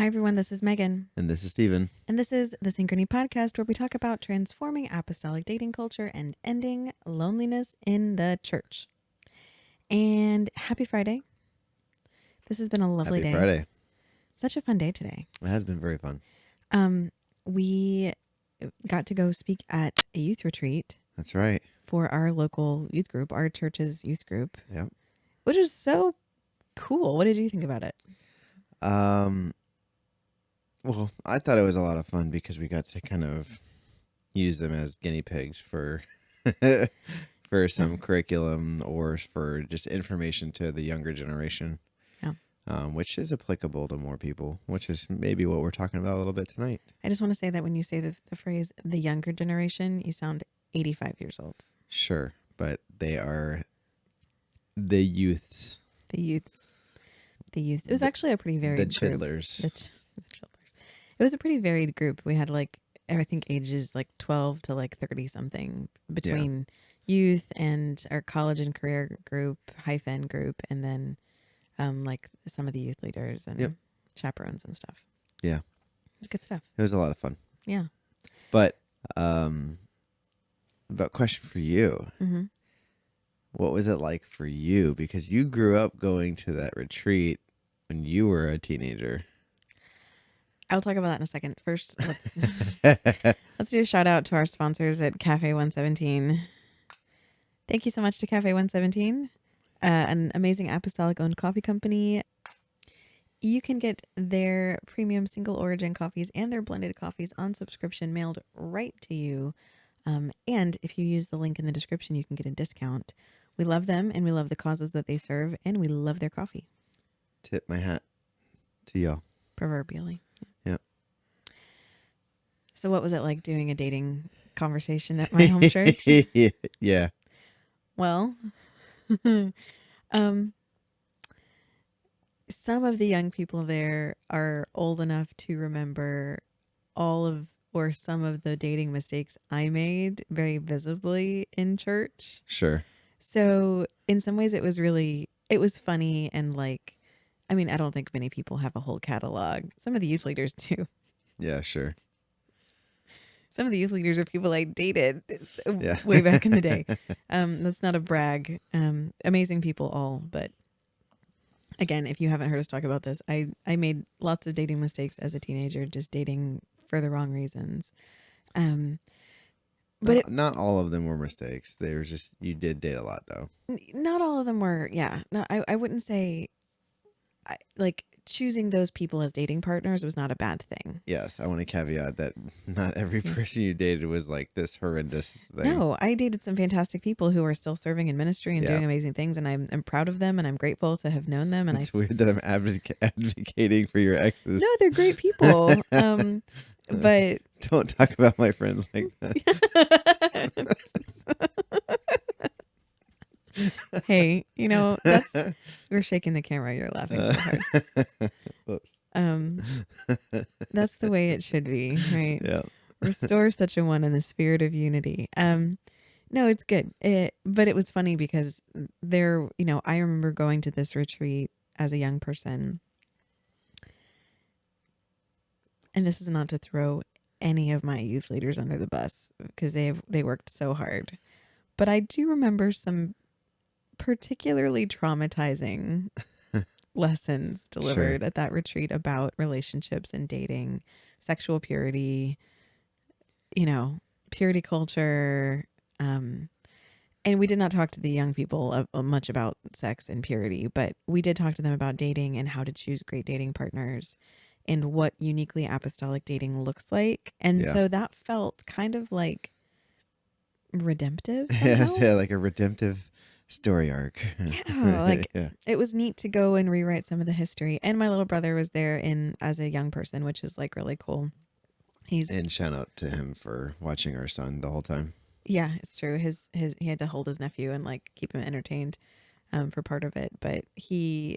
Hi, everyone. This is Megan. And this is Steven. And this is the Synchrony Podcast, where we talk about transforming apostolic dating culture and ending loneliness in the church. And happy Friday. This has been a lovely day. Happy Friday. Such a fun day today. It has been very fun. We got to go speak at a youth retreat. That's right. For our local youth group, our church's youth group. Yep. Which is so cool. What did you think about it? Well, I thought it was a lot of fun because we got to kind of use them as guinea pigs for for some curriculum or for just information to the younger generation. Yeah. Which is applicable to more people, which is maybe what we're talking about a little bit tonight. I just want to say that when you say the phrase the younger generation, you sound 85 years old. Sure, but they are the youths. The youths. It was actually a pretty varied group. The chidlers. It was a pretty varied group. We had I think ages 12 to 30 something between youth and our college and career group, hyphen group, and then some of the youth leaders and chaperones and stuff. Yeah. It's good stuff. It was a lot of fun. Yeah. But question for you. Mm-hmm. What was it like for you? Because you grew up going to that retreat when you were a teenager. I'll talk about that in a second. First, let's do a shout out to our sponsors at Cafe 117. Thank you so much to Cafe 117, an amazing apostolic owned coffee company. You can get their premium single origin coffees and their blended coffees on subscription mailed right to you. And if you use the link in the description, you can get a discount. We love them and we love the causes that they serve, and we love their coffee. Tip my hat to y'all. Proverbially. Yeah. So what was it like doing a dating conversation at my home church? Yeah. Well, some of the young people there are old enough to remember some of the dating mistakes I made very visibly in church. Sure. So in some ways it was funny and I don't think many people have a whole catalog. Some of the youth leaders do. Yeah, sure. Some of the youth leaders are people I dated way back in the day. That's not a brag. Amazing people all. But again, if you haven't heard us talk about this, I made lots of dating mistakes as a teenager, just dating for the wrong reasons. But not all of them were mistakes. They were just, you did date a lot though. Not all of them were. Yeah. No, I wouldn't say choosing those people as dating partners was not a bad thing. Yes, I want to caveat that not every person you dated was like this horrendous thing. No, I dated some fantastic people who are still serving in ministry and doing amazing things, and I'm proud of them, and I'm grateful to have known them. And it's weird that I'm advocating for your exes. No, they're great people. But don't talk about my friends like that. Hey, we're shaking the camera. You're laughing so hard. That's the way it should be, right? Yeah. Restore such a one in the spirit of unity. No, it's good. But it was funny because I remember going to this retreat as a young person. And this is not to throw any of my youth leaders under the bus because they worked so hard. But I do remember some particularly traumatizing lessons delivered at that retreat about relationships and dating, sexual purity, purity culture. And we did not talk to the young people much about sex and purity, but we did talk to them about dating and how to choose great dating partners and what uniquely apostolic dating looks like. And so that felt kind of like redemptive somehow. Yeah, like a redemptive story arc. It was neat to go and rewrite some of the history. And my little brother was there as a young person, which is really cool. And shout out to him for watching our son the whole time. Yeah, it's true. He had to hold his nephew and keep him entertained for part of it. But he's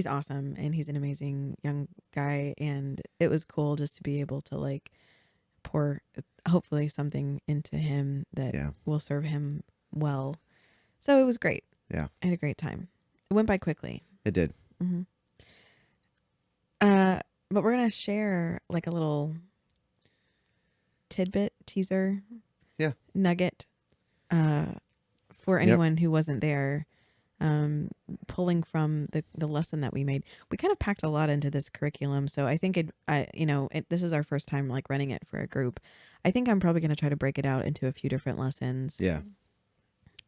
awesome and he's an amazing young guy. And it was cool just to be able to pour hopefully something into him that will serve him well. So it was great. Yeah. I had a great time. It went by quickly. It did. Mm-hmm. but we're going to share like a little tidbit, teaser, Yeah. nugget for Yep. anyone who wasn't there, pulling from the lesson that we made. We kind of packed a lot into this curriculum, so I think this is our first time like running it for a group. I think I'm probably going to try to break it out into a few different lessons. Yeah.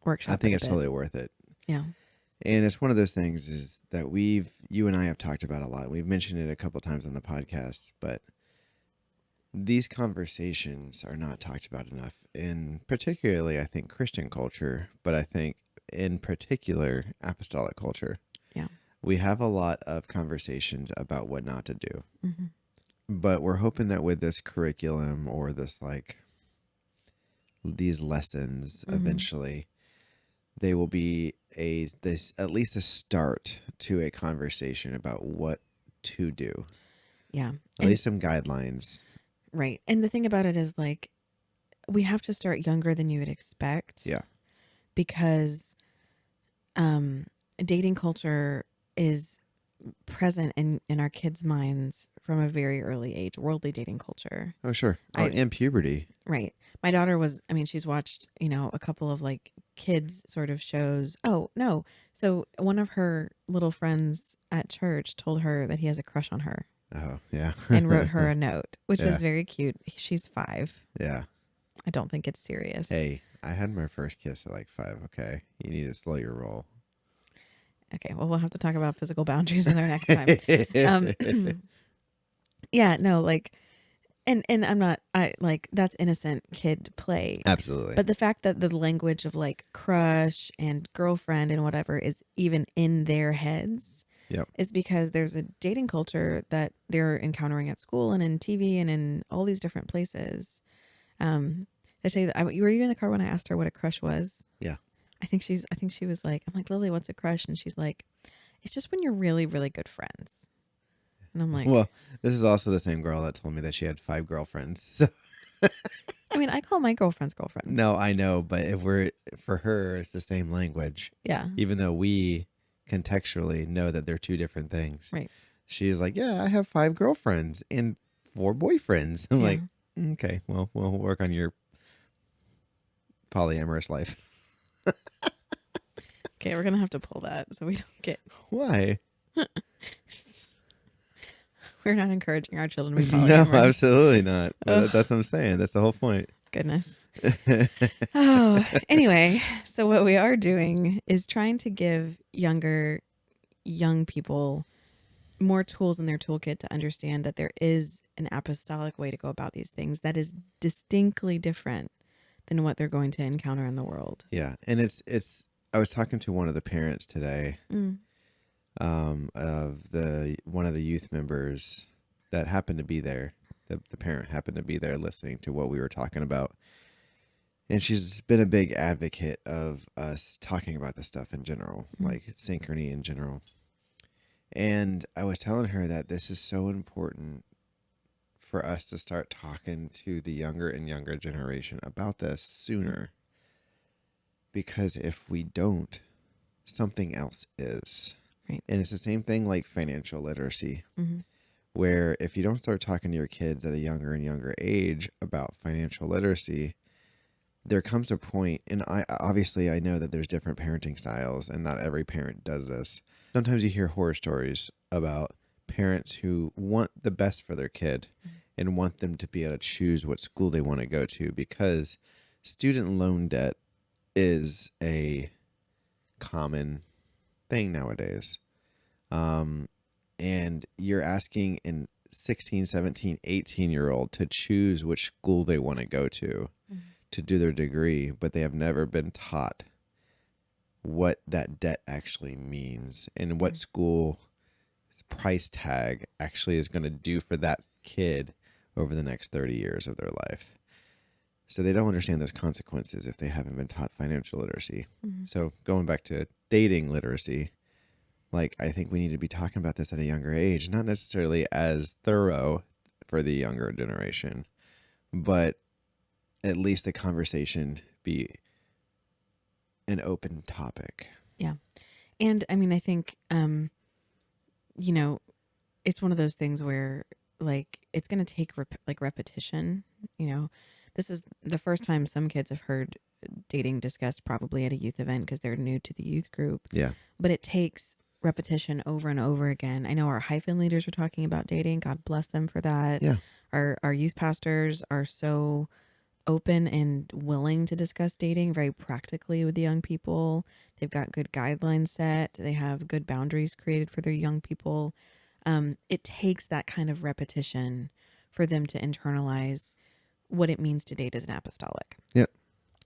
Workshop. I think it's totally worth it. Yeah. And it's one of those things is that you and I have talked about a lot. We've mentioned it a couple times on the podcast, but these conversations are not talked about enough in particularly, I think, Christian culture, but I think in particular, apostolic culture. Yeah. We have a lot of conversations about what not to do. Mm-hmm. But we're hoping that with this curriculum or these lessons, eventually, they will be at least a start to a conversation about what to do. Yeah. At least some guidelines. Right. And the thing about it is like, we have to start younger than you would expect. Yeah. Because dating culture is present in our kids' minds from a very early age, worldly dating culture. Oh, sure. And puberty. Right. My daughter she's watched, a couple of like kids sort of shows. Oh, no. So one of her little friends at church told her that he has a crush on her. Oh, yeah. And wrote her a note, which Yeah. is very cute. She's 5. Yeah. I don't think it's serious. Hey, I had my first kiss at like 5. Okay. You need to slow your roll. Okay. Well, we'll have to talk about physical boundaries with her next time. Yeah, no, like, and that's innocent kid play. Absolutely. But the fact that the language of like crush and girlfriend and whatever is even in their heads. Yep. Is because there's a dating culture that they're encountering at school and in TV and in all these different places. I say that were you in the car when I asked her what a crush was? Yeah. I think she was like, I'm like, Lily, what's a crush? And she's like, it's just when you're really, really good friends. And I'm like, well, this is also the same girl that told me that she had 5 girlfriends. So. I mean, I call my girlfriends girlfriends. No, I know, but for her, it's the same language. Yeah. Even though we contextually know that they're 2 different things. Right. She's like, yeah, I have 5 girlfriends and 4 boyfriends. I'm like, okay, well, we'll work on your polyamorous life. Okay, we're gonna have to pull that so we don't get. Why? We're not encouraging our children to be No, polyamorous. absolutely not. That's what I'm saying. That's the whole point. Goodness. Oh, anyway, so what we are doing is trying to give young people more tools in their toolkit to understand that there is an apostolic way to go about these things that is distinctly different than what they're going to encounter in the world. Yeah, and it's. I was talking to one of the parents today, of one of the youth members that happened to be there. The parent happened to be there listening to what we were talking about. And she's been a big advocate of us talking about this stuff in general, like Synchrony in general. And I was telling her that this is so important for us to start talking to the younger and younger generation about this sooner. Because if we don't, something else is. Right. And it's the same thing like financial literacy, Mm-hmm. where if you don't start talking to your kids at a younger and younger age about financial literacy, there comes a point, and I know that there's different parenting styles, and not every parent does this. Sometimes you hear horror stories about parents who want the best for their kid and want them to be able to choose what school they want to go to, because student loan debt is a common thing nowadays. And you're asking a 16, 17, 18-year-old to choose which school they want to go to do their degree, but they have never been taught what that debt actually means and what school price tag actually is going to do for that kid over the next 30 years of their life. So they don't understand those consequences if they haven't been taught financial literacy. So going back to dating literacy, like, I think we need to be talking about this at a younger age, not necessarily as thorough for the younger generation, but at least the conversation be an open topic. Yeah. And I mean, I think, it's one of those things where like it's going to take repetition. You know, this is the first time some kids have heard dating discussed probably at a youth event because they're new to the youth group. Yeah. But it takes repetition over and over again. I know our hyphen leaders are talking about dating. God bless them for that. Yeah. Our youth pastors are so open and willing to discuss dating very practically with the young people. They've got good guidelines set. They have good boundaries created for their young people. It takes that kind of repetition for them to internalize what it means to date as an apostolic. Yep.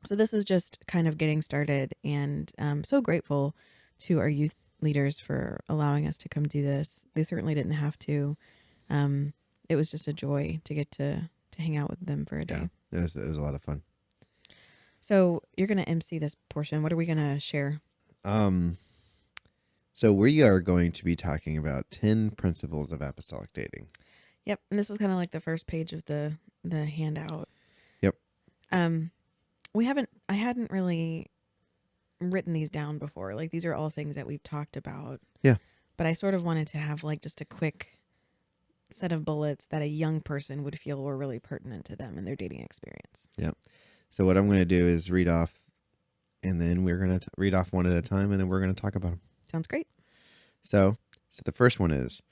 So this was just kind of getting started, and I'm so grateful to our youth leaders for allowing us to come do this. They certainly didn't have to. It was just a joy to get to hang out with them for a day. Yeah. It was a lot of fun. So you're going to MC this portion. What are we going to share? So we are going to be talking about 10 principles of apostolic dating. Yep. And this is kind of like the first page of the handout. Yep. I hadn't really written these down before. Like these are all things that we've talked about. Yeah. But I sort of wanted to have like just a quick set of bullets that a young person would feel were really pertinent to them in their dating experience. Yep. So what I'm going to do is read off, and then we're going to read off one at a time, and then we're going to talk about them. Sounds great. So the first one is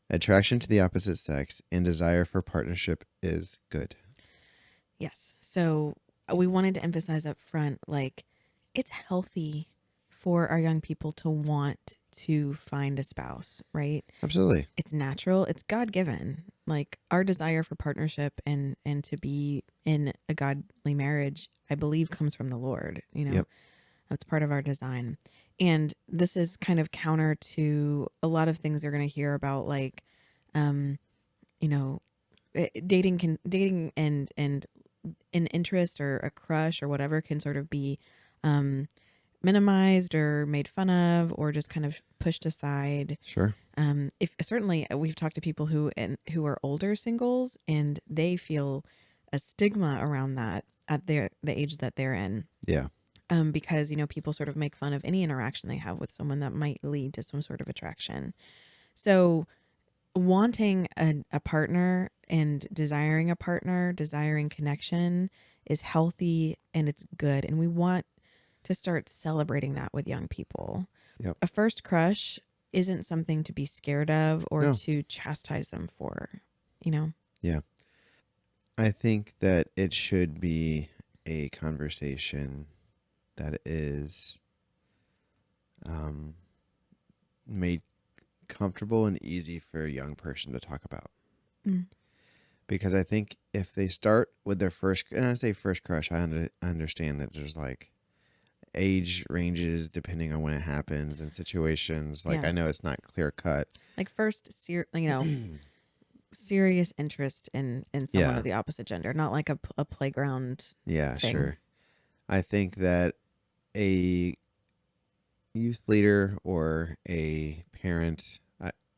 attraction to the opposite sex and desire for partnership is good. Yes. So we wanted to emphasize up front, like it's healthy for our young people to want to find a spouse, right? Absolutely. It's natural. It's God-given. Like our desire for partnership and to be in a godly marriage, I believe comes from the Lord, you know. Yep. That's part of our design. And this is kind of counter to a lot of things they're going to hear about, like, dating and an interest or a crush or whatever can sort of be minimized or made fun of or just kind of pushed aside. Sure. If certainly we've talked to people who are older singles and they feel a stigma around that at the age that they're in. Yeah. Because, people sort of make fun of any interaction they have with someone that might lead to some sort of attraction. So wanting a partner and desiring a partner, desiring connection is healthy and it's good. And we want to start celebrating that with young people. Yep. A first crush isn't something to be scared of or No. to chastise them for, Yeah. I think that it should be a conversation that is made comfortable and easy for a young person to talk about. Because I think if they start with their first, and I say first crush, I understand that there's like age ranges depending on when it happens and situations. Like Yeah. I know it's not clear cut. Like first, serious interest in someone Yeah. of the opposite gender, not like a playground. Yeah, thing. sure. I think that a youth leader or a parent,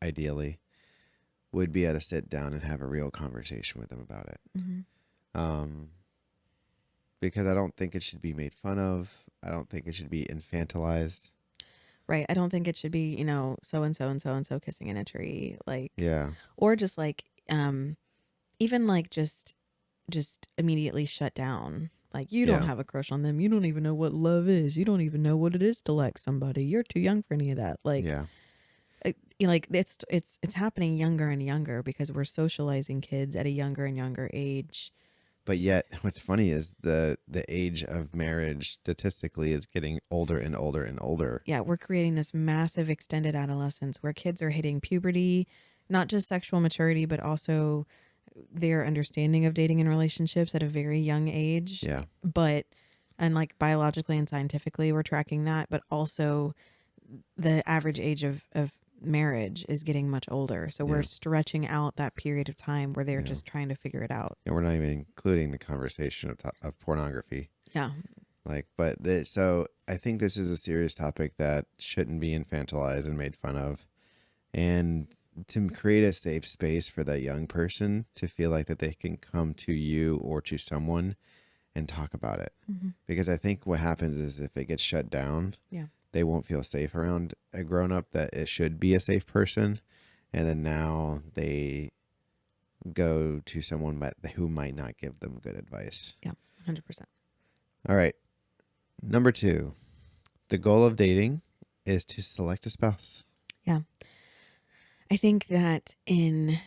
ideally, would be able to sit down and have a real conversation with them about it. Because I don't think it should be made fun of. I don't think it should be infantilized. Right. I don't think it should be, so and so and so and so kissing in a tree, like, Yeah. or just like, even like just immediately shut down. Like you don't Yeah. have a crush on them. You don't even know what love is. You don't even know what it is to like somebody. You're too young for any of that. Like, Yeah. like it's happening younger and younger because we're socializing kids at a younger and younger age. But yet, what's funny is the age of marriage statistically is getting older and older and older. Yeah, we're creating this massive extended adolescence where kids are hitting puberty, not just sexual maturity, but also their understanding of dating and relationships at a very young age. Yeah. And like biologically and scientifically, we're tracking that, but also the average age of marriage is getting much older. So we're stretching out that period of time where they're just trying to figure it out. And we're not even including the conversation of pornography. Yeah. So I think this is a serious topic that shouldn't be infantilized and made fun of. And to create a safe space for that young person to feel like that they can come to you or to someone and talk about it. Because I think what happens is if it gets shut down, they won't feel safe around a grown-up that it should be a safe person. and then now they go to someone who might not give them good advice. Yeah, 100%. All right. Number 2, the goal of dating is to select a spouse. Yeah. I think that in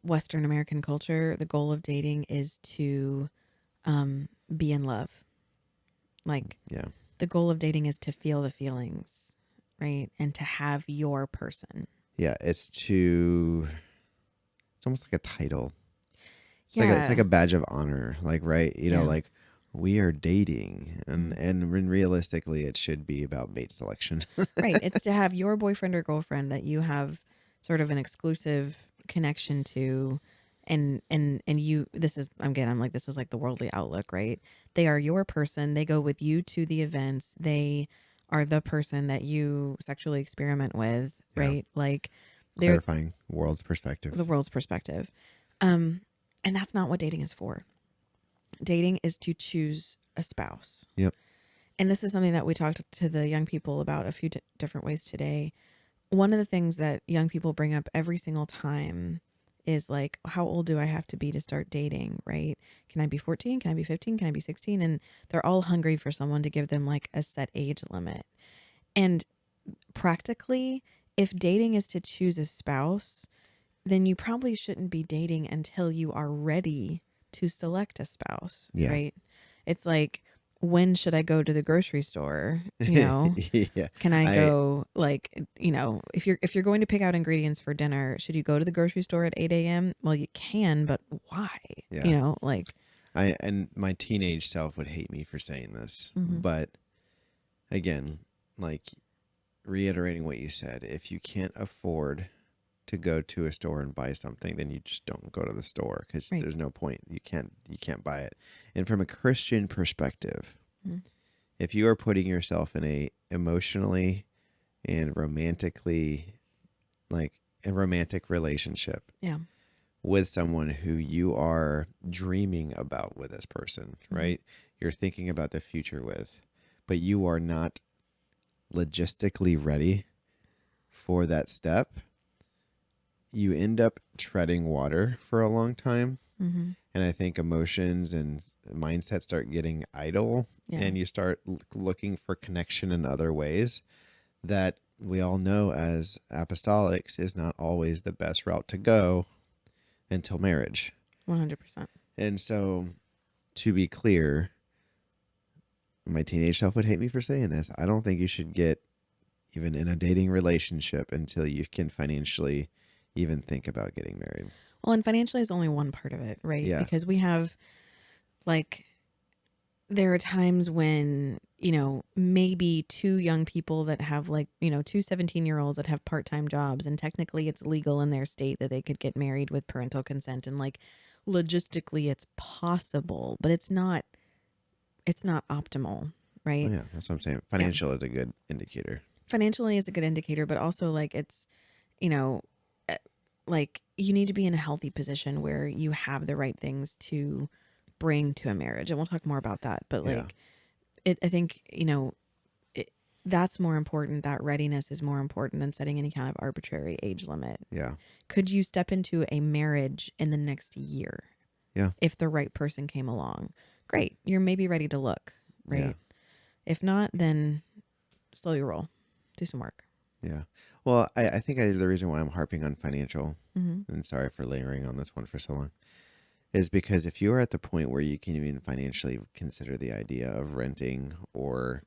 Western American culture, the goal of dating is to be in love. Like, Yeah. the goal of dating is to feel the feelings, right? And to have your person. Yeah, it's almost like a title. It's like Yeah. a badge of honor, like, right? Yeah. Like, we are dating, and realistically it should be about mate selection. Right. It's to have your boyfriend or girlfriend that you have sort of an exclusive connection to, and you, this is, I'm like, this is like the worldly outlook, right? They are your person. They go with you to the events. They are the person that you sexually experiment with, Yeah. right? Like, they're Clarifying world's perspective. the world's perspective. And that's not what dating is for. Dating is to choose a spouse. Yep. And this is something that we talked to the young people about a few different ways today. One of the things that young people bring up every single time is like, how old do I have to be to start dating, right? Can I be 14? Can I be 15? Can I be 16? And they're all hungry for someone to give them like a set age limit. And practically, if dating is to choose a spouse, then you probably shouldn't be dating until you are ready to select a spouse, Yeah. right? It's like, when should I go to the grocery store? Yeah. Can I go, like, if you're going to pick out ingredients for dinner, should you go to the grocery store at 8 a.m.? Well, you can, but why? Yeah. Like, And my teenage self would hate me for saying this, but again, like, reiterating what you said, if you can't afford to go to a store and buy something, then you just don't go to the store, because Right. there's no point. You can't buy it. And from a Christian perspective, if you are putting yourself in a emotionally and romantically, like, a romantic relationship yeah, with someone who you are dreaming about with this person, right? You're thinking about the future with, but you are not logistically ready for that step, you end up treading water for a long time. And I think emotions and mindset start getting idle, yeah, and you start looking for connection in other ways that we all know as apostolics is not always the best route to go until marriage. 100%. And so, to be clear, my teenage self would hate me for saying this. I don't think you should get even in a dating relationship until you can financially even think about getting married. Well, and financially is only one part of it, right? Yeah. Because we have, like, there are times when, maybe two young people that have, like, two 17-year-olds that have part-time jobs, and technically it's legal in their state that they could get married with parental consent, and, like, logistically it's possible, but it's not optimal, right? Oh, yeah, that's what I'm saying. Financial is a good indicator. Financially is a good indicator, but also, like, it's, like, you need to be in a healthy position where you have the right things to bring to a marriage. And we'll talk more about that. But, like, I think, that's more important. That readiness is more important than setting any kind of arbitrary age limit. Yeah. Could you step into a marriage in the next year? Yeah. If the right person came along, great. You're maybe ready to look, right? Yeah. If not, then slow your roll. Do some work. Yeah. Well, I think the reason why I'm harping on financial, and sorry for layering on this one for so long, is because if you are at the point where you can even financially consider the idea of renting or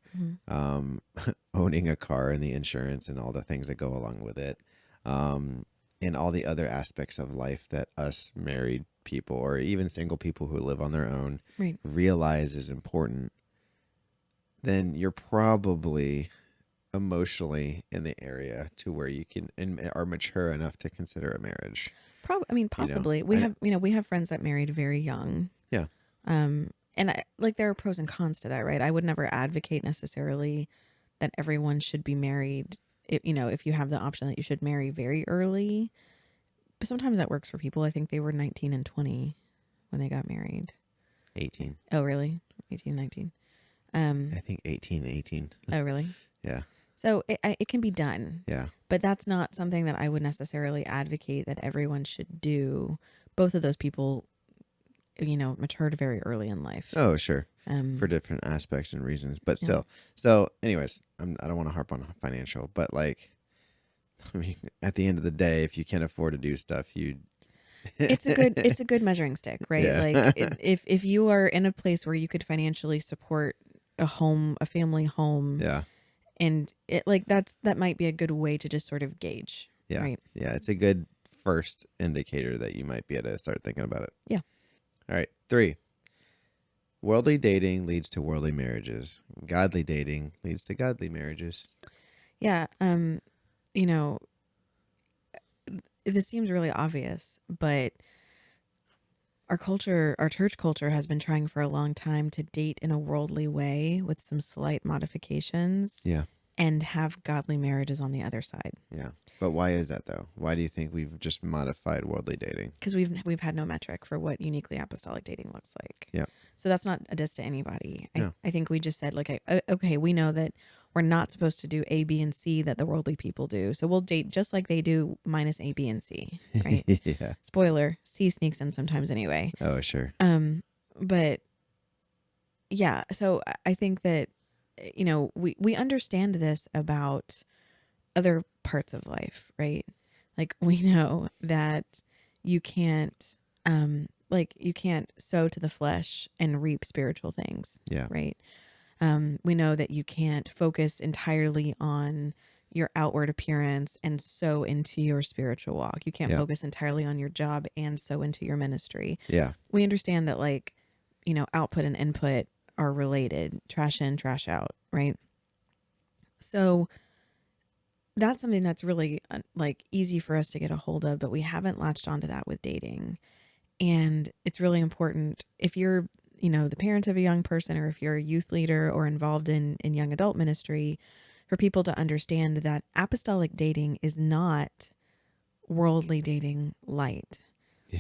owning a car and the insurance and all the things that go along with it, and all the other aspects of life that us married people or even single people who live on their own Right. realize is important, then you're probably emotionally in the area to where you can and are mature enough to consider a marriage. Possibly. We have friends that married very young. Yeah. And there are pros and cons to that, right? I would never advocate necessarily that everyone should be married. If you have the option that you should marry very early, but sometimes that works for people. I think they were 19 and 20 when they got married. 18. Oh, really? 18, 19. I think 18. Oh, really? Yeah. So it can be done, Yeah. but that's not something that I would necessarily advocate that everyone should do. Both of those people, matured very early in life. Oh, sure. For Um, different aspects and reasons, but yeah. still. So, anyways, I don't want to harp on financial, but like, I mean, at the end of the day, if you can't afford to do stuff, you. It's a good measuring stick, right? Yeah. Like if you are in a place where you could financially support a family home, Yeah. and that might be a good way to just sort of gauge, Yeah. right? Yeah. It's a good first indicator that you might be able to start thinking about it. Yeah. All right. 3. Worldly dating leads to worldly marriages. Godly dating leads to godly marriages. Yeah. You know, this seems really obvious, but our church culture has been trying for a long time to date in a worldly way with some slight modifications Yeah. and have godly marriages on the other side. Yeah. But why is that though? Why do you think we've just modified worldly dating? Because we've had no metric for what uniquely apostolic dating looks like. Yeah. So that's not a diss to anybody. No. I think we just said, like, okay, we know that we're not supposed to do A, B, and C that the worldly people do. So we'll date just like they do minus A, B, and C, right? Yeah. Spoiler, C sneaks in sometimes anyway. Oh, sure. But yeah, so I think that, we understand this about other parts of life, right? Like we know that you can't, you can't sow to the flesh and reap spiritual things, Yeah. right? We know that you can't focus entirely on your outward appearance and sow into your spiritual walk. You can't Yeah. focus entirely on your job and sow into your ministry. Yeah. We understand that, output and input are related, trash in, trash out, right? So that's something that's really easy for us to get a hold of, but we haven't latched onto that with dating. And it's really important if you're, the parent of a young person, or if you're a youth leader or involved in young adult ministry, for people to understand that apostolic dating is not worldly dating light.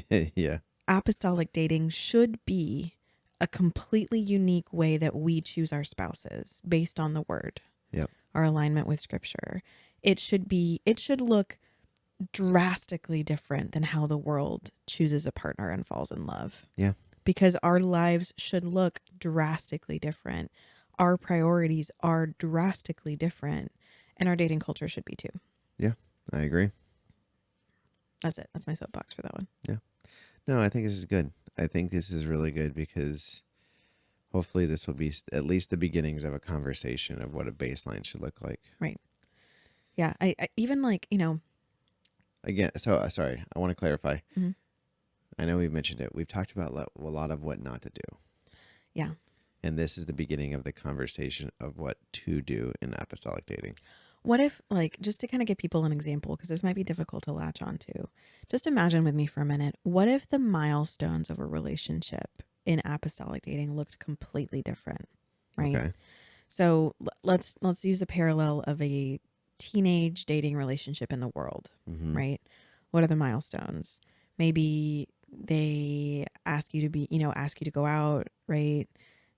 Yeah. Apostolic dating should be a completely unique way that we choose our spouses based on the word, Yep. our alignment with scripture. It should look drastically different than how the world chooses a partner and falls in love. Yeah. Because our lives should look drastically different. Our priorities are drastically different, and our dating culture should be too. Yeah. I agree. That's it. That's my soapbox for that one. Yeah. No, I think this is good. I think this is really good because hopefully this will be at least the beginnings of a conversation of what a baseline should look like. Right. Yeah. I even Again, so sorry, I want to clarify. Mm-hmm. I know we've mentioned it. We've talked about a lot of what not to do. Yeah. And this is the beginning of the conversation of what to do in apostolic dating. What if, just to kind of give people an example, because this might be difficult to latch onto, just imagine with me for a minute, what if the milestones of a relationship in apostolic dating looked completely different, right? Okay. So let's use a parallel of a teenage dating relationship in the world, Mm-hmm. right? What are the milestones? Maybe they ask you to go out, right?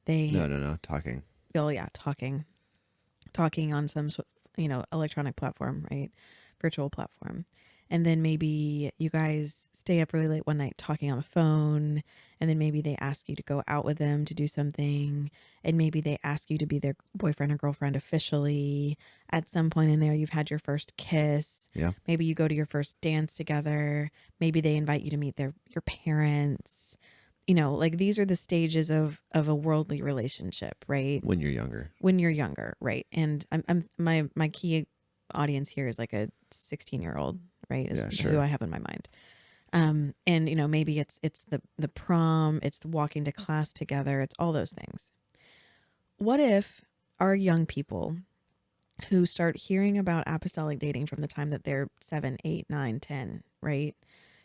No. Talking. Oh yeah, talking on some electronic platform, right? Virtual platform. And then maybe you guys stay up really late one night talking on the phone, and then maybe they ask you to go out with them to do something, and maybe they ask you to be their boyfriend or girlfriend officially. At some point in there, you've had your first kiss. Yeah. Maybe you go to your first dance together. Maybe they invite you to meet your parents. These are the stages of a worldly relationship, right? When you're younger. When you're younger, right? And my key audience here is like a 16-year-old, right? Is Yeah, sure. who I have in my mind. And maybe it's the prom, it's walking to class together, it's all those things. What if our young people who start hearing about apostolic dating from the time that they're 7, 8, 9, 10, right?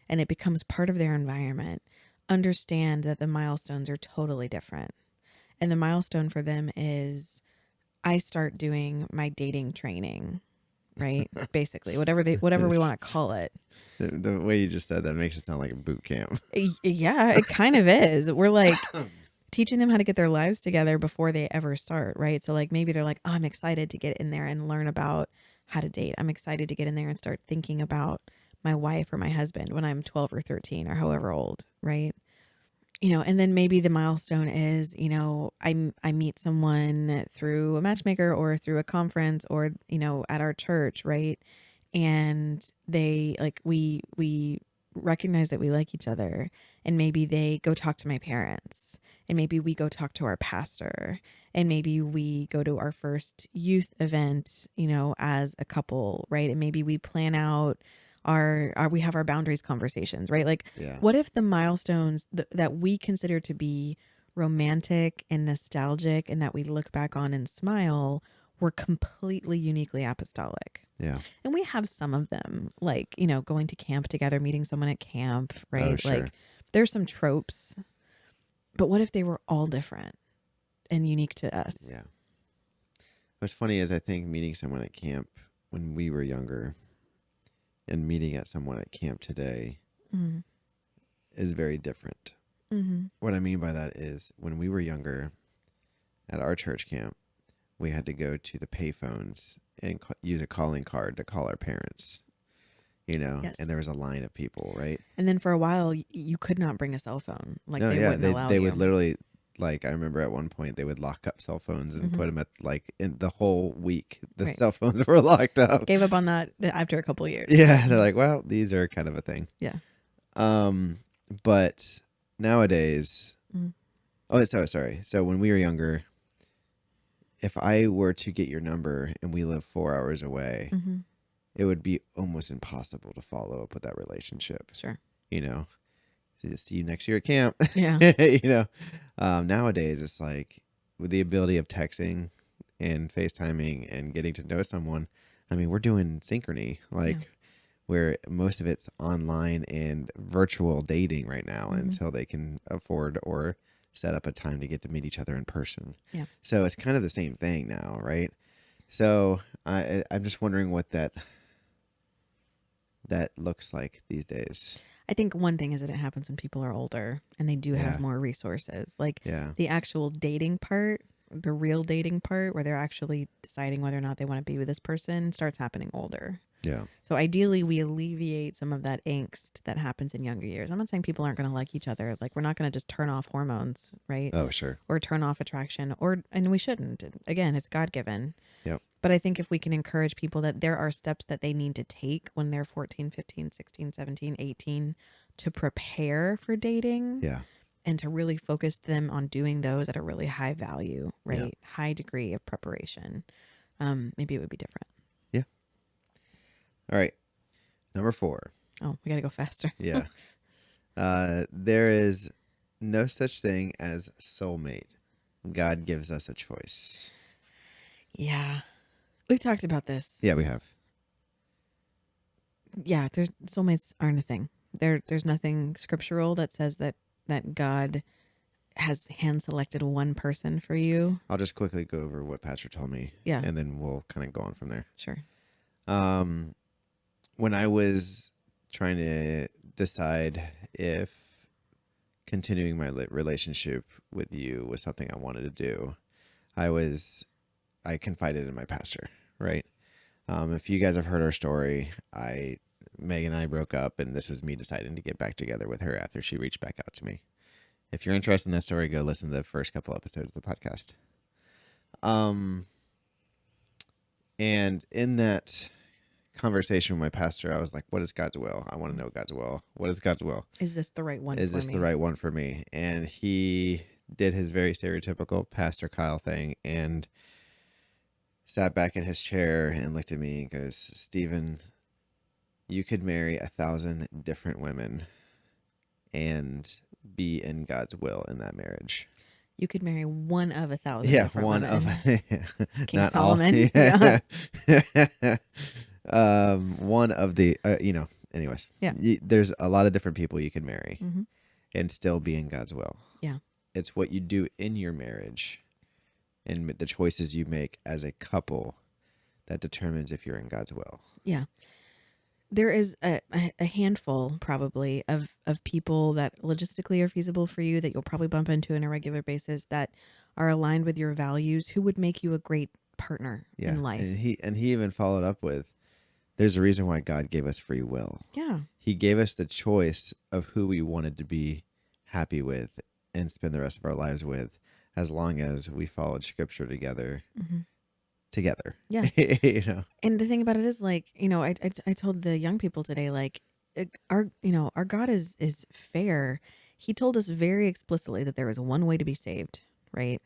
And it becomes part of their environment, understand that the milestones are totally different. And the milestone for them is I start doing my dating training, right? Basically, whatever we want to call it. The way you just said that makes it sound like a boot camp. Yeah, it kind of is. We're like, teaching them how to get their lives together before they ever start, right? So like maybe they're like, oh, I'm excited to get in there and learn about how to date. I'm excited to get in there and start thinking about my wife or my husband when I'm 12 or 13 or however old, right? And then maybe the milestone is, I meet someone through a matchmaker or through a conference or, at our church, right? And they like we recognize that we like each other, and maybe they go talk to my parents, and maybe we go talk to our pastor, and maybe we go to our first youth event, as a couple, right? And maybe we plan out our we have our boundaries conversations, right? Like, Yeah. what if the milestones that we consider to be romantic and nostalgic and that we look back on and smile were completely uniquely apostolic? Yeah. And we have some of them, like, going to camp together, meeting someone at camp, right? Oh, sure. Like, there's some tropes, but what if they were all different and unique to us? Yeah. What's funny is I think meeting someone at camp when we were younger and meeting at someone at camp today Mm-hmm. is very different. Mm-hmm. What I mean by that is when we were younger at our church camp, we had to go to the payphones and use a calling card to call our parents, Yes. and there was a line of people, right? And then for a while, you could not bring a cell phone. Like, No, they yeah, wouldn't allow they you. would literally, like, I remember at one point they would lock up cell phones and put them at, like, in the whole week, the Right. cell phones were locked up. Gave up on that after a couple of years. Yeah, they're like, well, these are kind of a thing. Yeah. But nowadays, Mm. oh, so sorry. So when we were younger, if I were to get your number and we live 4 hours away, Mm-hmm. it would be almost impossible to follow up with that relationship. Sure. See you next year at camp. Yeah. Nowadays it's like with the ability of texting and FaceTiming and getting to know someone. I mean, we're doing Synchrony, like where most of it's online and virtual dating right now until they can afford or set up a time to get to meet each other in person. Yeah. So it's kind of the same thing now, right? So I'm just wondering what that looks like these days. I think one thing is that it happens when people are older and they do Yeah. have more resources. Like, Yeah. the actual dating part, the real dating part, where they're actually deciding whether or not they want to be with this person, starts happening older. Yeah. So ideally, we alleviate some of that angst that happens in younger years. I'm not saying people aren't going to like each other. Like, we're not going to just turn off hormones, right? Oh, sure. Or turn off attraction, and we shouldn't. Again, it's God-given. Yep. But I think if we can encourage people that there are steps that they need to take when they're 14, 15, 16, 17, 18 to prepare for dating, Yeah. and to really focus them on doing those at a really high value, right? Yeah. High degree of preparation. Maybe it would be different. All right. Number 4. Oh, we got to go faster. Yeah. There is no such thing as soulmate. God gives us a choice. Yeah. We've talked about this. Yeah, we have. Yeah, soulmates aren't a thing. There's nothing scriptural that says that God has hand selected one person for you. I'll just quickly go over what Pastor told me. Yeah. And then we'll kind of go on from there. Sure. When I was trying to decide if continuing my relationship with you was something I wanted to do, I confided in my pastor, right? If you guys have heard our story, Megan and I broke up, and this was me deciding to get back together with her after she reached back out to me. If you're interested in that story, go listen to the first couple episodes of the podcast. And in that conversation with my pastor, I was like, what is God's will? I want to know God's will. What is God's will? Is this the right one Is for this me? the right one for me? And he did his very stereotypical Pastor Kyle thing and sat back in his chair and looked at me and goes, Stephen, you could marry 1,000 different women and be in God's will in that marriage. You could marry one of 1,000. Yeah, different one women. of King not all. Solomon. Yeah. One of the anyways. Yeah. There's a lot of different people you can marry Mm-hmm. and still be in God's will. Yeah. It's what you do in your marriage and the choices you make as a couple that determines if you're in God's will. Yeah. there is a handful probably of people that logistically are feasible for you that you'll probably bump into on a regular basis that are aligned with your values who would make you a great partner Yeah. in life. And he even followed up with, there's a reason why God gave us free will. Yeah. He gave us the choice of who we wanted to be happy with and spend the rest of our lives with, as long as we followed Scripture together. Mm-hmm. Together. Yeah. You know. And the thing about it is, like, I told the young people today, like, our God is fair. He told us very explicitly that there is one way to be saved, right?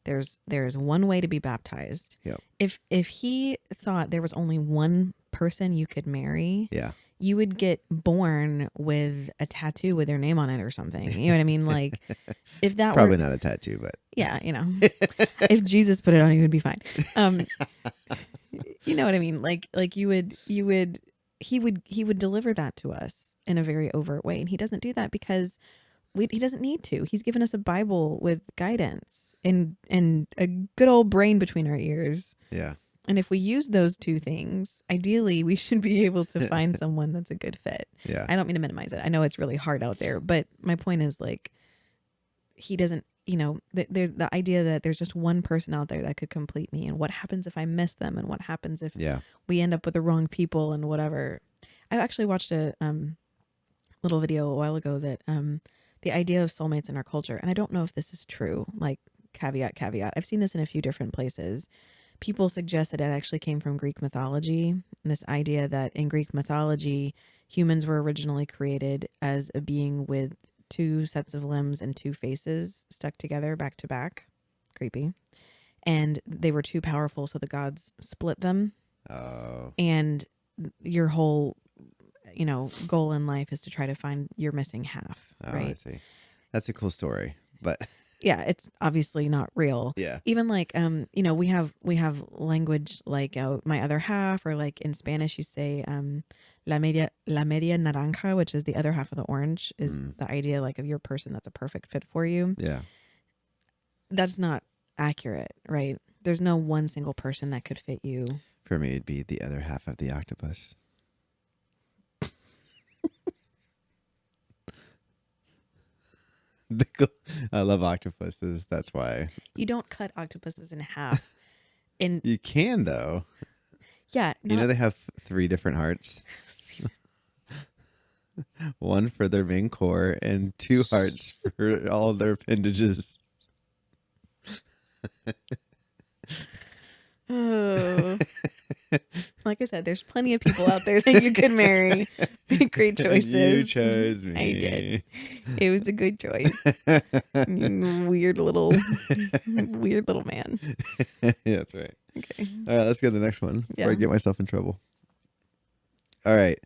There's one way to be baptized. Yep. If he thought there was only one person you could marry, Yeah. you would get born with a tattoo with their name on it or something. You know what I mean? Like, if that Probably were not a tattoo, but yeah, if Jesus put it on, he would be fine. You know what I mean? Like he would deliver that to us in a very overt way, and he doesn't do that because he doesn't need to. He's given us a Bible with guidance and a good old brain between our ears. yeah. And if we use those two things, ideally, we should be able to find someone that's a good fit. Yeah. I don't mean to minimize it. I know it's really hard out there, but my point is, like, he doesn't, the idea that there's just one person out there that could complete me, and what happens if I miss them, and what happens if we end up with the wrong people and whatever. I actually watched a little video a while ago that the idea of soulmates in our culture, and I don't know if this is true, like, caveat. I've seen this in a few different places. People suggest that it actually came from Greek mythology, and this idea that in Greek mythology, humans were originally created as a being with two sets of limbs and two faces stuck together back to back. Creepy. And they were too powerful, so the gods split them. Oh. And your whole, goal in life is to try to find your missing half, right? I see. That's a cool story, but yeah, it's obviously not real. yeah. Even like, we have language like my other half, or like in Spanish you say la media naranja, which is the other half of the orange, is the idea like of your person that's a perfect fit for you. Yeah. That's not accurate, right? There's no one single person that could fit you. For me, it'd be the other half of the octopus. I love octopuses. That's why. You don't cut octopuses in half. You can, though. Yeah. They have 3 different hearts. One for their main core and 2 hearts for all of their appendages. Oh. Like I said, there's plenty of people out there that you could marry. Great choices. You chose me. I did. It was a good choice. Weird little man. Yeah, that's right. Okay. All right, let's go to the next one before I get myself in trouble. All right.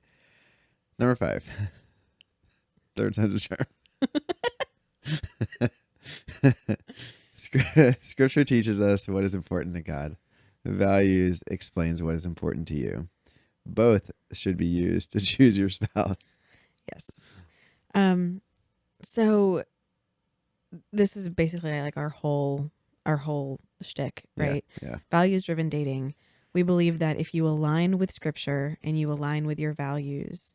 Number 5. Third time's a charm. Scripture teaches us what is important to God. Values explains what is important to you. Both should be used to choose your spouse. Yes. So this is basically like our whole shtick, right? Yeah. Values driven dating. We believe that if you align with Scripture and you align with your values,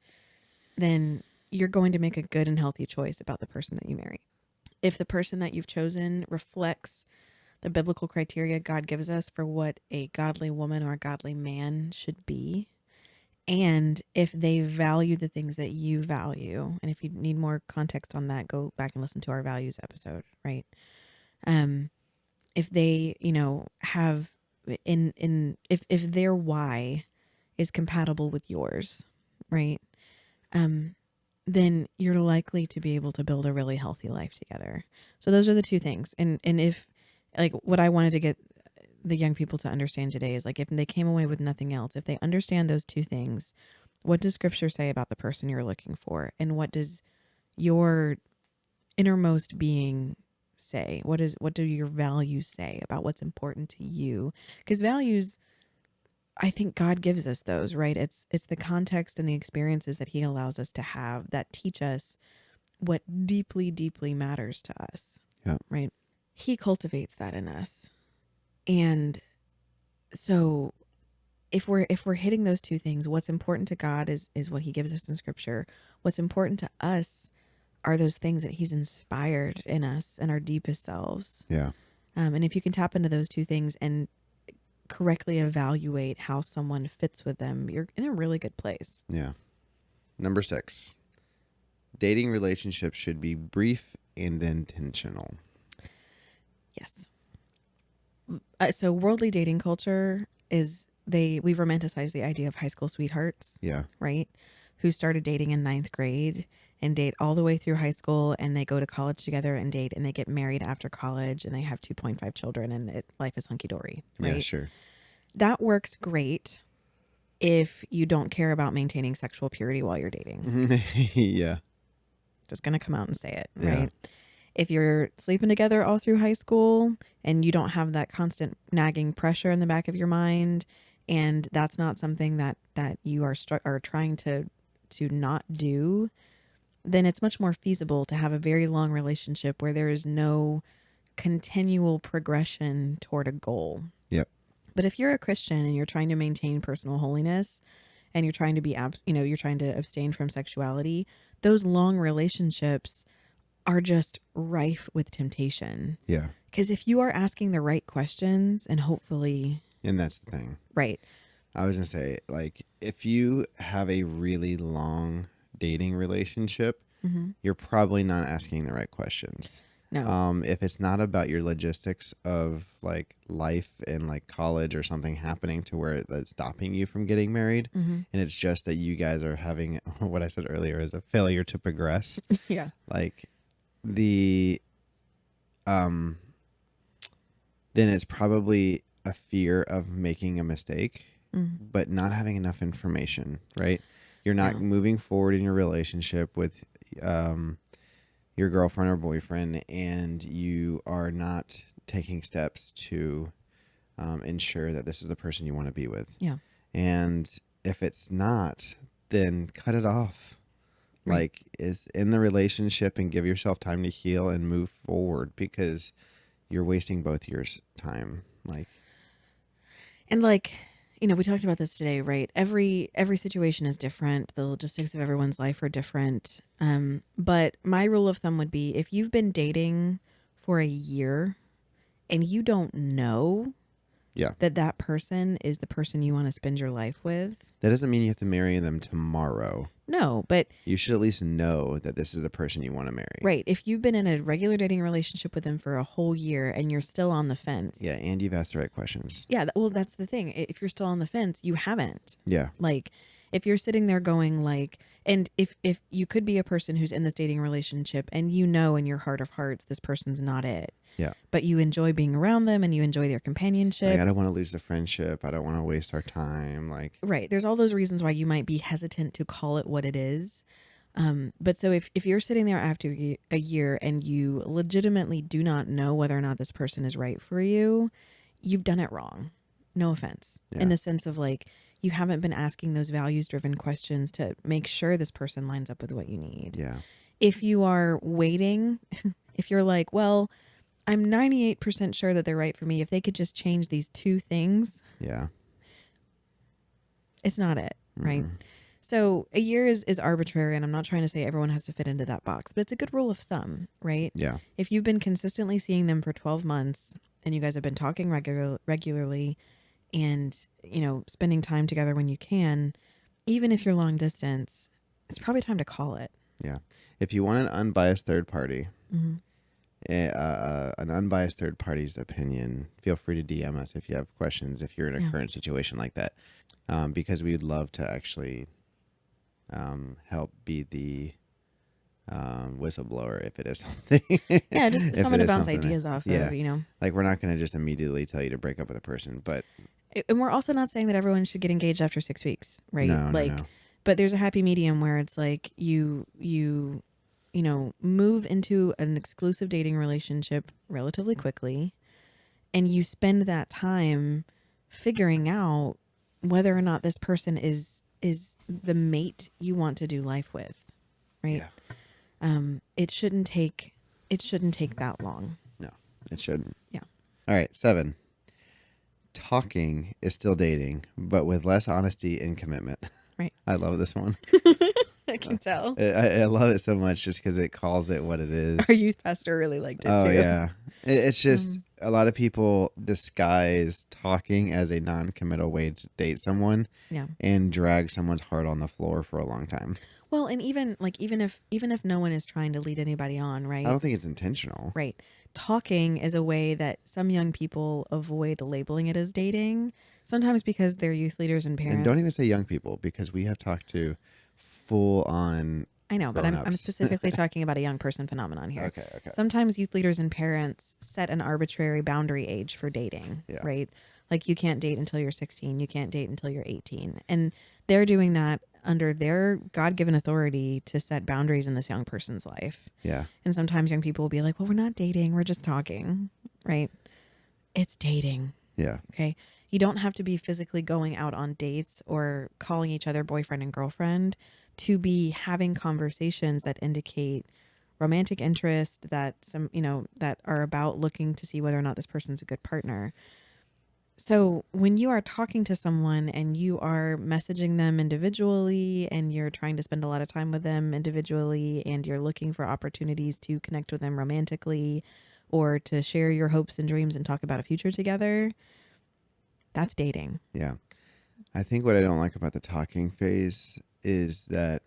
then you're going to make a good and healthy choice about the person that you marry. If the person that you've chosen reflects the biblical criteria God gives us for what a godly woman or a godly man should be, and if they value the things that you value, and if you need more context on that, go back and listen to our values episode, right? If they, have if their why is compatible with yours, right? Then you're likely to be able to build a really healthy life together. So those are the two things. And if, like, what I wanted to get the young people to understand today is, like, if they came away with nothing else, if they understand those two things, what does Scripture say about the person you're looking for? And what does your innermost being say? What do your values say about what's important to you? Because values, I think God gives us those, right? It's the context and the experiences that he allows us to have that teach us what deeply, deeply matters to us. Yeah. Right? He cultivates that in us. And so if we're hitting those two things, what's important to God is what he gives us in scripture. What's important to us are those things that he's inspired in us and our deepest selves. Yeah. And if you can tap into those two things and correctly evaluate how someone fits with them, you're in a really good place. Yeah. Number 6, dating relationships should be brief and intentional. Yes. So worldly dating culture is we've romanticized the idea of high school sweethearts, Yeah. right? Who started dating in 9th grade and date all the way through high school, and they go to college together and date, and they get married after college, and they have 2.5 children, and life is hunky dory, right? Yeah, sure. That works great if you don't care about maintaining sexual purity while you're dating. Yeah. Just gonna come out and say it, Yeah. right? If you're sleeping together all through high school and you don't have that constant nagging pressure in the back of your mind, and that's not something that you are trying to not do, then it's much more feasible to have a very long relationship where there is no continual progression toward a goal. Yep. But if you're a Christian and you're trying to maintain personal holiness and you're trying to you're trying to abstain from sexuality, those long relationships are just rife with temptation. Yeah. Because if you are asking the right questions and hopefully... And that's the thing. Right. I was going to say, like, if you have a really long dating relationship, you're probably not asking the right questions. No. If it's not about your logistics of like life and like college or something happening to where that's stopping you from getting married, and it's just that you guys are having what I said earlier is a failure to progress. Yeah. Like then it's probably a fear of making a mistake, but not having enough information, right? You're not moving forward in your relationship with your girlfriend or boyfriend, and you are not taking steps to ensure that this is the person you want to be with. Yeah. And if it's not, then cut it off. Right. Like, is in the relationship and give yourself time to heal and move forward, because you're wasting both your time. Like, And like, we talked about this today, right? Every situation is different. The logistics of everyone's life are different. But my rule of thumb would be if you've been dating for a year and you don't know that person is the person you want to spend your life with. That doesn't mean you have to marry them tomorrow. No, but you should at least know that this is the person you want to marry. Right. If you've been in a regular dating relationship with them for a whole year and you're still on the fence. Yeah, and you've asked the right questions. Yeah, well, that's the thing. If you're still on the fence, you haven't. Yeah. Like, if you're sitting there going like, and if you could be a person who's in this dating relationship and you know in your heart of hearts this person's not it. Yeah. But you enjoy being around them and you enjoy their companionship. Like, I don't want to lose the friendship. I don't want to waste our time. Like, right. There's all those reasons why you might be hesitant to call it what it is. But so if you're sitting there after a year and you legitimately do not know whether or not this person is right for you, you've done it wrong. No offense. Yeah. In the sense of like, you haven't been asking those values driven questions to make sure this person lines up with what you need. Yeah. If you are waiting, if you're like, well, I'm 98% sure that they're right for me. If they could just change these two things. Yeah. It's not it. Right. So a year is arbitrary, and I'm not trying to say everyone has to fit into that box, but it's a good rule of thumb, right? Yeah. If you've been consistently seeing them for 12 months and you guys have been talking regularly and, spending time together when you can, even if you're long distance, it's probably time to call it. Yeah. If you want an unbiased third party, an unbiased third party's opinion, feel free to DM us if you have questions, if you're in a current situation like that, because we would love to actually help be the whistleblower if it is something. Yeah, just someone to bounce something ideas off yeah. of, Like, we're not going to just immediately tell you to break up with a person, but... And we're also not saying that everyone should get engaged after 6 weeks, right? No, no. But there's a happy medium where it's like you move into an exclusive dating relationship relatively quickly, and you spend that time figuring out whether or not this person is the mate you want to do life with, right? Yeah. It shouldn't take that long. No, it shouldn't. Yeah. All right, 7. talking is still dating, but with less honesty and commitment. Right. I love this one. I can tell. I love it so much just because it calls it what it is. Our youth pastor really liked it Oh, too. yeah. It's just Um, a lot of people disguise talking as a non-committal way to date someone yeah. and drag someone's heart on the floor for a long time. Well, and even if no one is trying to lead anybody on, I right? don't think it's intentional. Right. Talking is a way that some young people avoid labeling it as dating, sometimes because they're youth leaders and And don't even parents. say young people because we have talked to full-on I know, but I'm grown-ups. specifically talking about a young person phenomenon here. Okay. Sometimes youth leaders and parents set an arbitrary boundary age for dating, Yeah. right? Like you can't date until you're 16, you can't date until you're 18. And they're doing that under their God-given authority to set boundaries in this young person's life. Yeah. And sometimes young people will be like, "Well, we're not dating, we're just talking." Right? It's dating. Yeah. Okay. You don't have to be physically going out on dates or calling each other boyfriend and girlfriend to be having conversations that indicate romantic interest, that that are about looking to see whether or not this person's a good partner. So when you are talking to someone and you are messaging them individually and you're trying to spend a lot of time with them individually and you're looking for opportunities to connect with them romantically or to share your hopes and dreams and talk about a future together, that's dating. Yeah. I think what I don't like about the talking phase is that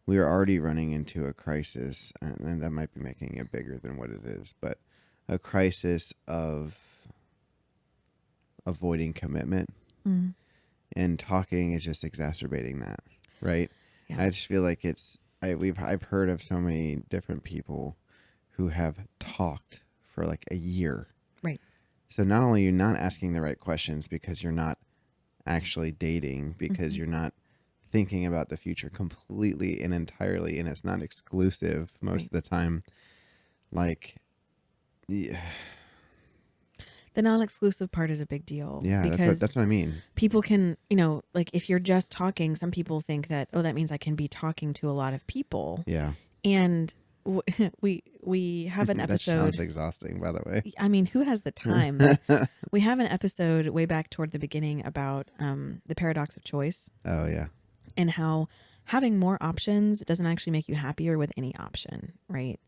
we are already running into a crisis, and that might be making it bigger than what it is, but a crisis of avoiding commitment, Mm. and talking is just exacerbating that, right? Yeah. I just feel like I've heard of so many different people who have talked for like a year. Right. So not only you're not asking the right questions because you're not actually dating, because Mhm. you're not thinking about the future completely and entirely, and it's not exclusive most Right. of the time. Like, yeah, The non-exclusive part is a big deal because that's what I mean. people can, like if you're just talking, some people think that, oh, that means I can be talking to a lot of people. Yeah. And we have an That sounds episode. exhausting, by the way. I mean, who has the time? But we have an episode way back toward the beginning about the paradox of choice Oh, yeah. and how having more options doesn't actually make you happier with any option, right?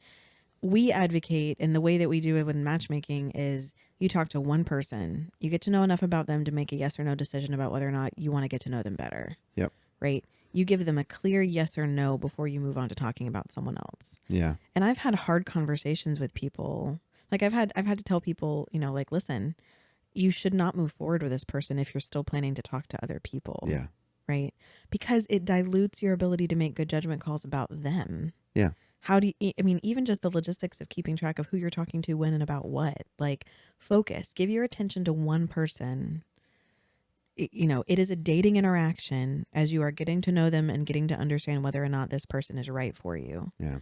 We advocate, and the way that we do it in matchmaking is you talk to one person, you get to know enough about them to make a yes or no decision about whether or not you want to get to know them better. Yep. Right? You give them a clear yes or no before you move on to talking about someone else. Yeah. And I've had hard conversations with people. Like I've had to tell people, like, listen, you should not move forward with this person if you're still planning to talk to other people. Yeah. Right? Because it dilutes your ability to make good judgment calls about them. Yeah. How do you, I mean, even just the logistics of keeping track of who you're talking to, when, and about what, like focus, give your attention to one person. It is a dating interaction as you are getting to know them and getting to understand whether or not this person is right for you. Yeah.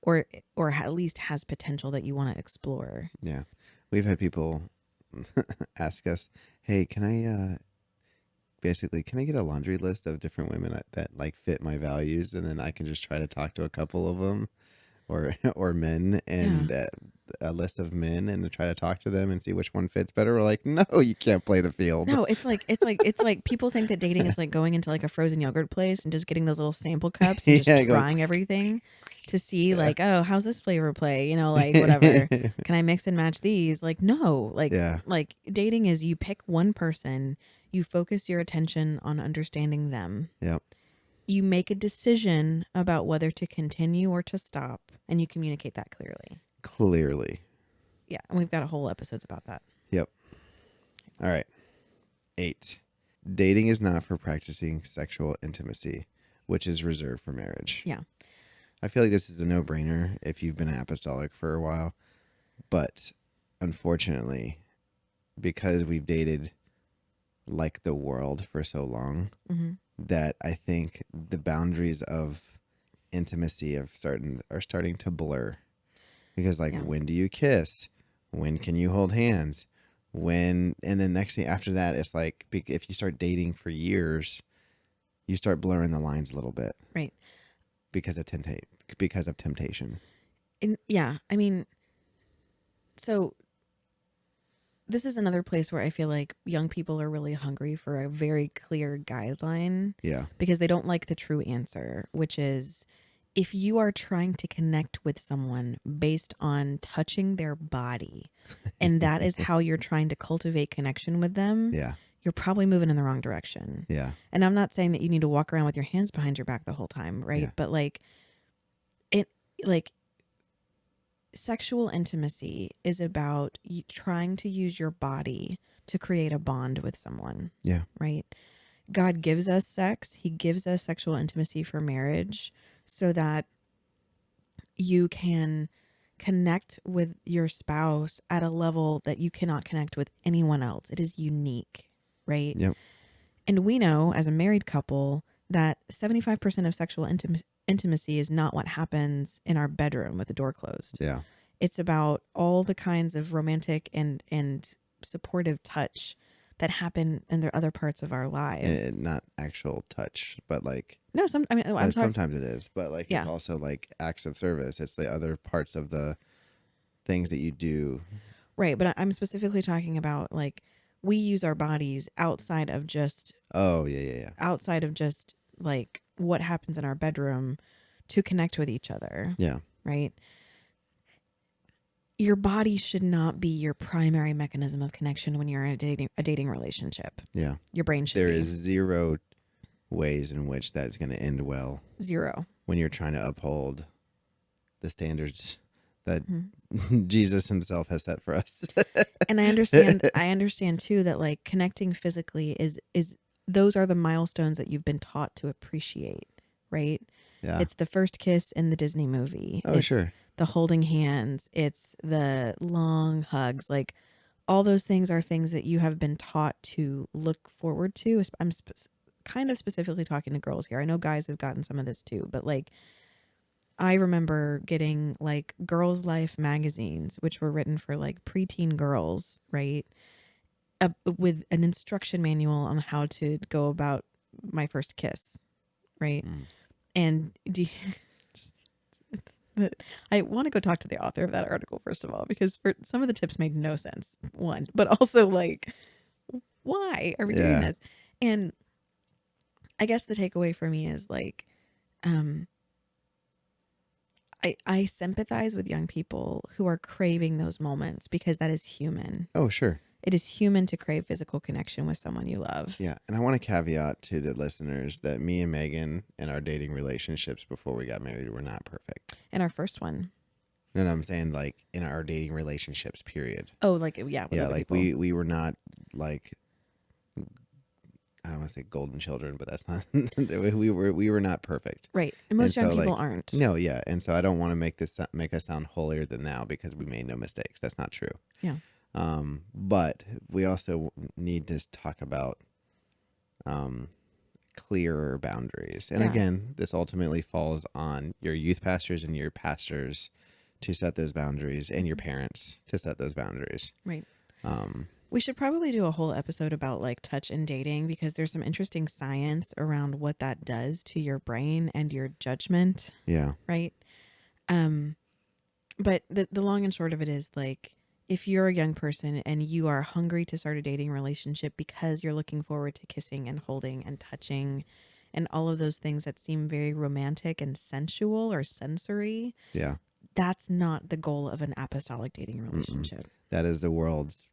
Or at least has potential that you want to explore. Yeah. We've had people ask us, hey, can I get a laundry list of different women that like fit my values, and then I can just try to talk to a couple of them, or men, and a list of men, and to try to talk to them and see which one fits better. We're like, no, you can't play the field. No, it's like people think that dating is like going into like a frozen yogurt place and just getting those little sample cups and just Yeah, trying everything to see like, oh, how's this flavor play? Like whatever. Can I mix and match these? Like, no, Yeah. like dating is you pick one person, you focus your attention on understanding them. Yep. You make a decision about whether to continue or to stop, and you communicate that clearly. Clearly. Yeah, and we've got a whole episodes about that. Yep. All right. 8. Dating is not for practicing sexual intimacy, which is reserved for marriage. Yeah. I feel like this is a no-brainer if you've been apostolic for a while, but unfortunately, because we've dated like the world for so long, Mm-hmm. that I think the boundaries of intimacy are starting to blur. Because when do you kiss? When can you hold hands? And then next thing after that, it's like if you start dating for years, you start blurring the lines a little bit. Right. Because of temptation. And yeah, I mean, so this is another place where I feel like young people are really hungry for a very clear guideline Yeah. because they don't like the true answer, which is if you are trying to connect with someone based on touching their body and that is how you're trying to cultivate connection with them, Yeah. you're probably moving in the wrong direction. Yeah. And I'm not saying that you need to walk around with your hands behind your back the whole time, right? Yeah. But like it like sexual intimacy is about trying to use your body to create a bond with someone, Yeah. right? God gives us sex. He gives us sexual intimacy for marriage so that you can connect with your spouse at a level that you cannot connect with anyone else. It is unique, right? Yep. And we know as a married couple that 75% of sexual intimacy is not what happens in our bedroom with the door closed. Yeah. It's about all the kinds of romantic and supportive touch that happen in the other parts of our lives. And not actual touch, but like No, I'm talking. sometimes it is, but like Yeah. it's also like acts of service. It's the other parts of the things that you do. Right, but I'm specifically talking about like we use our bodies outside of just Oh, yeah. like what happens in our bedroom to connect with each other, Yeah. right? Your body should not be your primary mechanism of connection when you're in a dating relationship. Yeah. Your brain should There be is zero ways in which that's going to end well zero. when you're trying to uphold the standards that Mhm. Jesus himself has set for us. And I understand too that like connecting physically is those are the milestones that you've been taught to appreciate, right? Yeah. It's the first kiss in the Disney movie. Oh, It's sure. the holding hands. It's the long hugs. Like all those things are things that you have been taught to look forward to. I'm kind of specifically talking to girls here. I know guys have gotten some of this too, but like I remember getting like Girls Life magazines, which were written for like preteen girls, right? With an instruction manual on how to go about my first kiss, right? Mm. And just, I want to go talk to the author of that article, first of all, because for some of the tips made no sense, one, but also like, why are we doing this? And I guess the takeaway for me is like, I sympathize with young people who are craving those moments because that is human. Oh, sure. It is human to crave physical connection with someone you love. Yeah. And I want to caveat to the listeners that me and Megan in our dating relationships before we got married were not perfect. And our first one. And I'm saying like in our dating relationships, period. Oh, like, yeah. With Yeah. other Like people. we were not like, I don't want to say golden children, but that's not, we were not perfect. Right. And most young so, people like, aren't. No. Yeah. And so I don't want to make us sound holier than thou because we made no mistakes. That's not true. Yeah. But we also need to talk about clearer boundaries. And Yeah. again, this ultimately falls on your youth pastors and your pastors to set those boundaries and your parents to set those boundaries. Right. We should probably do a whole episode about like touch and dating because there's some interesting science around what that does to your brain and your judgment. Yeah. Right. But the long and short of it is like, if you're a young person and you are hungry to start a dating relationship because you're looking forward to kissing and holding and touching and all of those things that seem very romantic and sensual or sensory, Yeah. that's not the goal of an apostolic dating relationship. That is the world's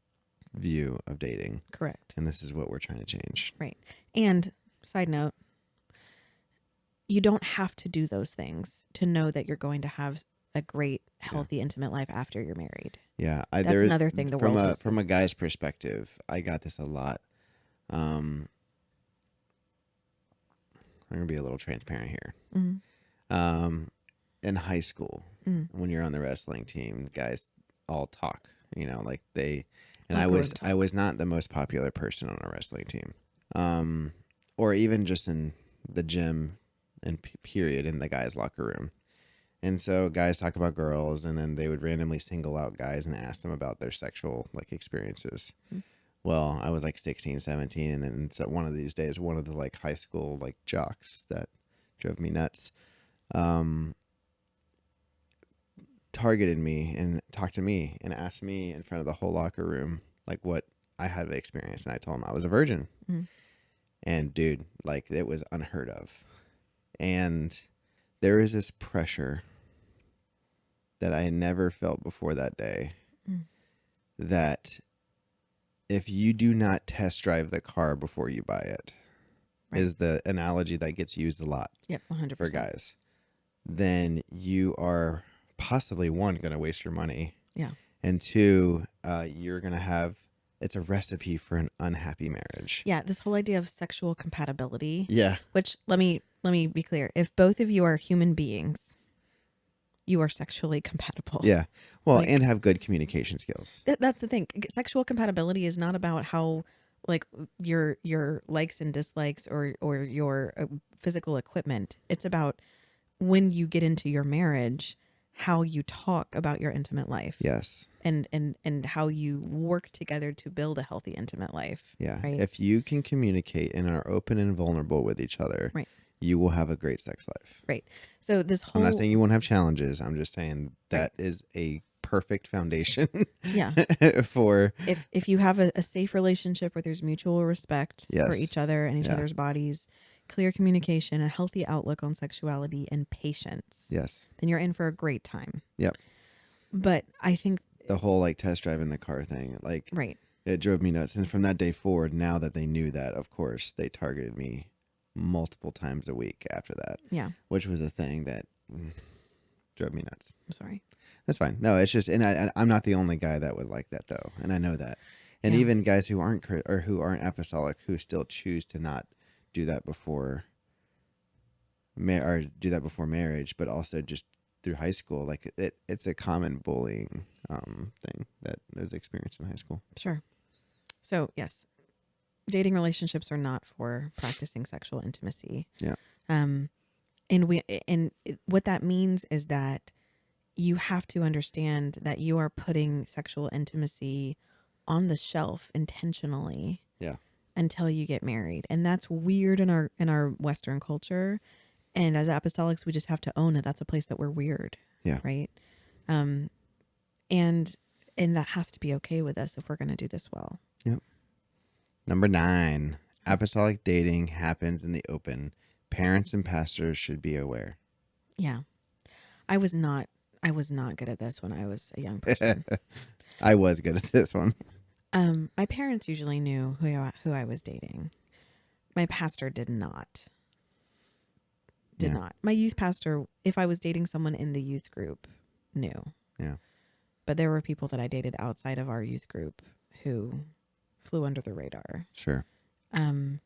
view of dating. Correct. And this is what we're trying to change. Right. And side note, you don't have to do those things to know that you're going to have a great, healthy, intimate life after you're married. Yeah, That's another thing the world is. From a guy's perspective, I got this a lot. I'm gonna be a little transparent here. Mm-hmm. In high school, when you're on the wrestling team, guys all talk. You know, like they. And I was not the most popular person on a wrestling team, or even just in the gym, and period in the guys' locker room. And so guys talk about girls, and then they would randomly single out guys and ask them about their sexual like experiences. Mm-hmm. Well, I was like 16, 17, and then so one of these days, one of the like high school like jocks that drove me nuts, targeted me and talked to me and asked me in front of the whole locker room like what I had experienced, and I told him I was a virgin. Mm. And dude, like it was unheard of. And there is this pressure that I had never felt before that day, that if you do not test drive the car before you buy it, is the analogy that gets used a lot. Yep, 100%. For guys, then you are possibly, one, going to waste your money. Yeah. And two, you're going to have, it's a recipe for an unhappy marriage. Yeah, this whole idea of sexual compatibility. Yeah. Which, let me be clear. If both of you are human beings, you are sexually compatible. Yeah. Well, Like, and have good communication skills. That's the thing. Sexual compatibility is not about how, like, your likes and dislikes or your physical equipment. It's about when you get into your marriage, how you talk about your intimate life. Yes. And how you work together to build a healthy intimate life. Yeah. Right? If you can communicate and are open and vulnerable with each other, right, you will have a great sex life. Right. So this whole, I'm not saying you won't have challenges. I'm just saying that is a perfect foundation. Yeah. For if you have a safe relationship where there's mutual respect Yes. for each other and each Yeah. other's bodies, clear communication, a healthy outlook on sexuality, and patience, Yes. then you're in for a great time. Yep. But I think The whole like test driving the car thing, like right. it drove me nuts. And from that day forward, now that they knew that, of course, they targeted me multiple times a week after that. Yeah. Which was a thing that drove me nuts. I'm sorry. That's fine. No, it's just, and I'm not the only guy that would like that though, and I know that. And Yeah. even guys who aren't who aren't apostolic, who still choose to not do that before do that before marriage, but also just through high school, like it's a common bullying thing that is experienced in high school. Sure. So yes, dating relationships are not for practicing sexual intimacy. Yeah. And what that means is that you have to understand that you are putting sexual intimacy on the shelf intentionally. Yeah. Until you get married. And that's weird in our Western culture. And as apostolics, we just have to own it. That's a place that we're weird. Yeah. Right. And that has to be okay with us if we're going to do this well. Yep. Number 9, apostolic dating happens in the open. Parents and pastors should be aware. Yeah. I was not good at this when I was a young person. I was good at this one. My parents usually knew who I was dating. My pastor did not. My youth pastor, if I was dating someone in the youth group, knew. Yeah. But there were people that I dated outside of our youth group who flew under the radar. Sure. And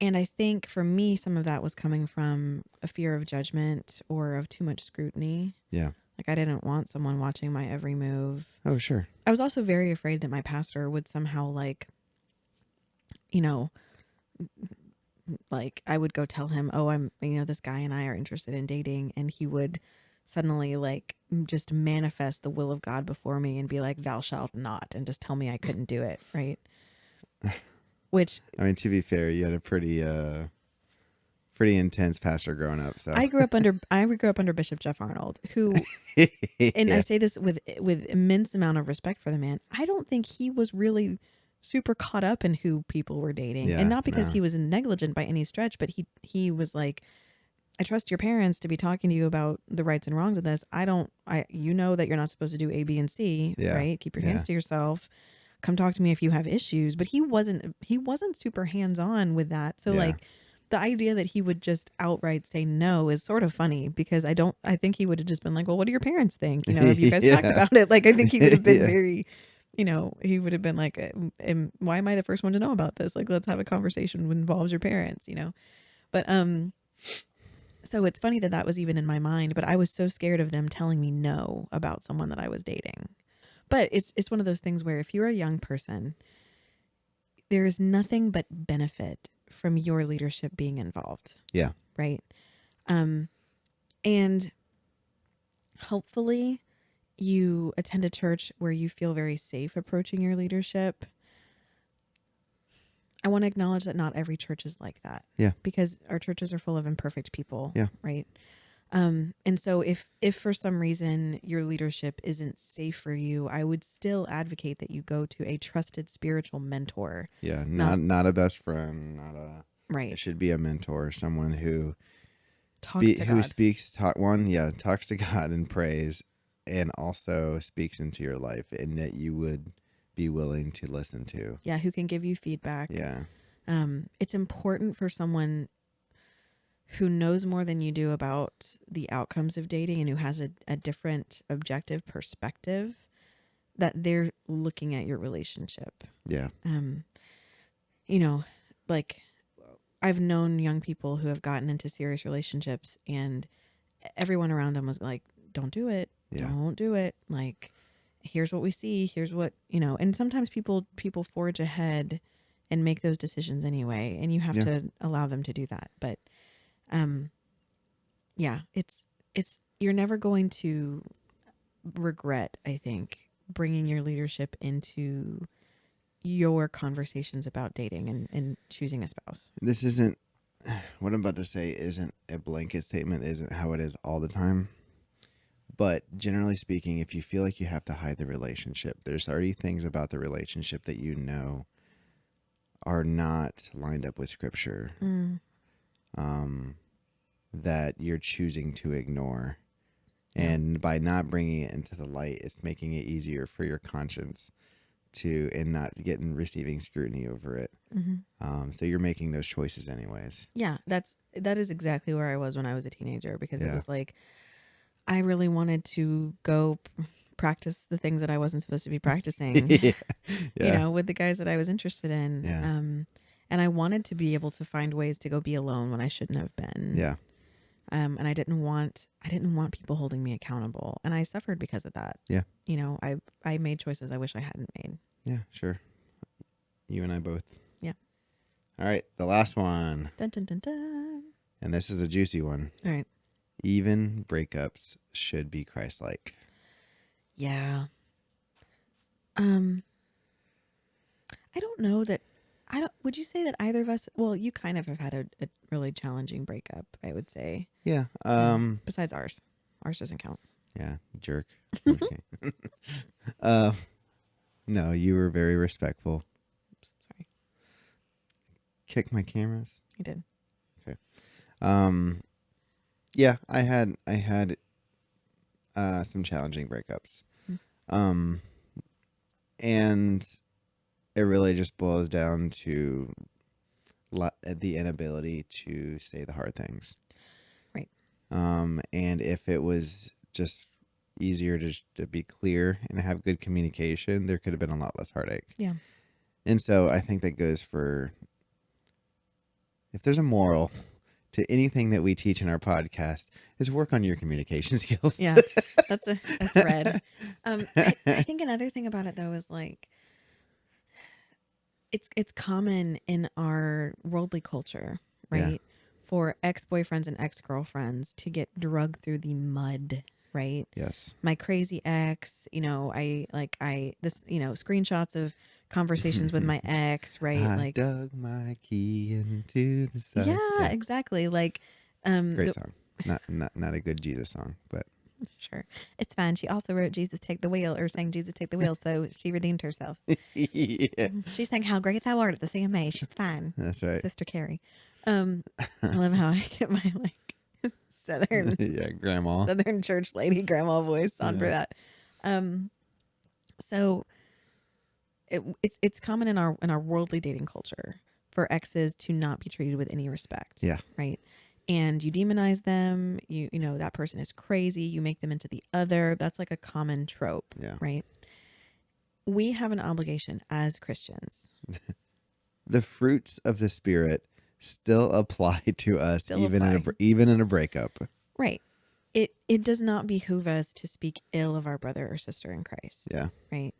I think for me, some of that was coming from a fear of judgment or of too much scrutiny. Yeah. Like I didn't want someone watching my every move. Oh, sure. I was also very afraid that my pastor would somehow like I would go tell him, oh, this guy and I are interested in dating. And he would suddenly like just manifest the will of God before me and be like, thou shalt not, and just tell me I couldn't do it. Right. Which, I mean, to be fair, you had a pretty intense pastor growing up. So I grew up under Bishop Jeff Arnold, who, and Yeah. I say this with immense amount of respect for the man. I don't think he was really super caught up in who people were dating, Yeah, and not because no. he was negligent by any stretch, but he was like, I trust your parents to be talking to you about the rights and wrongs of this. You know that you're not supposed to do A, B, and C, Yeah. right? Keep your hands Yeah. to yourself. Come talk to me if you have issues. But he wasn't super hands-on with that. So Yeah. like the idea that he would just outright say no is sort of funny, because I think he would have just been like, well, what do your parents think? Have you guys talked Yeah. about it? Like, I think he would have been Yeah. very, he would have been like, why am I the first one to know about this? Like, let's have a conversation that involves your parents, But, so it's funny that was even in my mind, but I was so scared of them telling me no about someone that I was dating. But it's one of those things where if you're a young person, there is nothing but benefit from your leadership being involved. Yeah. Right. And hopefully you attend a church where you feel very safe approaching your leadership. I want to acknowledge that not every church is like that. Yeah. Because our churches are full of imperfect people. Yeah. Right. And so if for some reason your leadership isn't safe for you, I would still advocate that you go to a trusted spiritual mentor. Yeah, Not not a best friend, not a. right. It should be a mentor, someone who Talks to God. talks to God and prays, and also speaks into your life, and that you would be willing to listen to. Yeah, who can give you feedback. Yeah, It's important for someone who knows more than you do about the outcomes of dating and who has a different objective perspective, that they're looking at your relationship. yeah, You know, like I've known young people who have gotten into serious relationships and everyone around them was like, don't do it. yeah, Don't do it. Like, here's what we see. Here's what, and sometimes people forge ahead and make those decisions anyway. And you have yeah. to allow them to do that. But, yeah, you're never going to regret, I think, bringing your leadership into your conversations about dating and choosing a spouse. This isn't what I'm about to say. Isn't a blanket statement. Isn't how it is all the time. But generally speaking, if you feel like you have to hide the relationship, there's already things about the relationship that you know are not lined up with Scripture, that you're choosing to ignore. And by not bringing it into the light, it's making it easier for your conscience and not receiving scrutiny over it. So you're making those choices anyways. Yeah, that is exactly where I was when I was a teenager, because it Yeah. was like I really wanted to go practice the things that I wasn't supposed to be practicing, Yeah. with the guys that I was interested in. Yeah. And I wanted to be able to find ways to go be alone when I shouldn't have been. Yeah. And I didn't want people holding me accountable, and I suffered because of that. Yeah. I made choices I wish I hadn't made. Yeah, sure. You and I both. Yeah. All right, the last one. Dun, dun, dun, dun. And this is a juicy one. All right. Even breakups should be Christ-like. Yeah. I don't know that. Would you say that either of us? Well, you kind of have had a really challenging breakup, I would say. Yeah. Besides ours doesn't count. Yeah. Jerk. Okay. No, you were very respectful. Sorry, Kick my cameras. I did. Okay. Yeah, I had some challenging breakups. And it really just boils down to the inability to say the hard things. Right. And if it was just easier to be clear and have good communication, there could have been a lot less heartache. Yeah. And so I think that goes for, if there's a moral to anything that we teach in our podcast, is work on your communication skills. Yeah, that's a thread. I think another thing about it, though, is like it's common in our worldly culture, right? Yeah. For ex-boyfriends and ex-girlfriends to get drugged through the mud, right? Yes. My crazy ex, screenshots of conversations with my ex, right? I dug my key into the side. Yeah, exactly. Like, great song. Not a good Jesus song, but sure, it's fine. She also wrote "Jesus Take the Wheel" or sang "Jesus Take the Wheel," so she redeemed herself. yeah, She sang "How Great Thou Art" at the CMA. She's fine. that's right. Sister Carrie. I love how I get my southern grandma. southern church lady grandma voice on for that. So it's common in our worldly dating culture for exes to not be treated with any respect. Yeah. Right. And you demonize them. You know that person is crazy. You make them into the other. That's like a common trope. Yeah. Right. We have an obligation as Christians. The fruits of the Spirit still apply to us, even in a breakup. Right. It does not behoove us to speak ill of our brother or sister in Christ. Yeah. Right.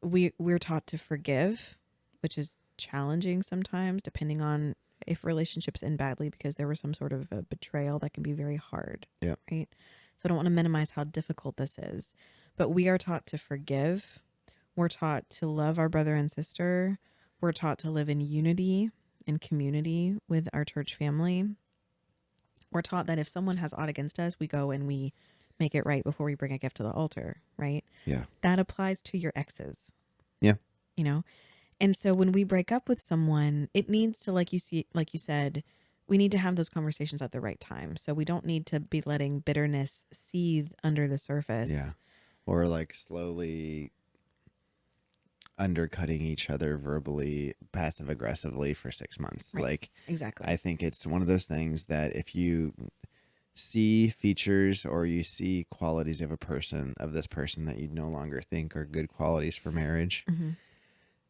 We're taught to forgive, which is challenging sometimes, depending on if relationships end badly because there was some sort of a betrayal. That can be very hard. Yeah. Right. So I don't want to minimize how difficult this is, but we are taught to forgive. We're taught to love our brother and sister. We're taught to live in unity and community with our church family. we're taught that if someone has aught against us, we go and we make it right before we bring a gift to the altar, right? Yeah. That applies to your exes, Yeah. you know? And so when we break up with someone, it needs to, like you said, we need to have those conversations at the right time. So we don't need to be letting bitterness seethe under the surface. Yeah. Or like slowly undercutting each other verbally, passive aggressively for 6 months. Right. Like, Exactly. I think it's one of those things that if you see features or you see qualities of this person that you no longer think are good qualities for marriage, Mm-hmm.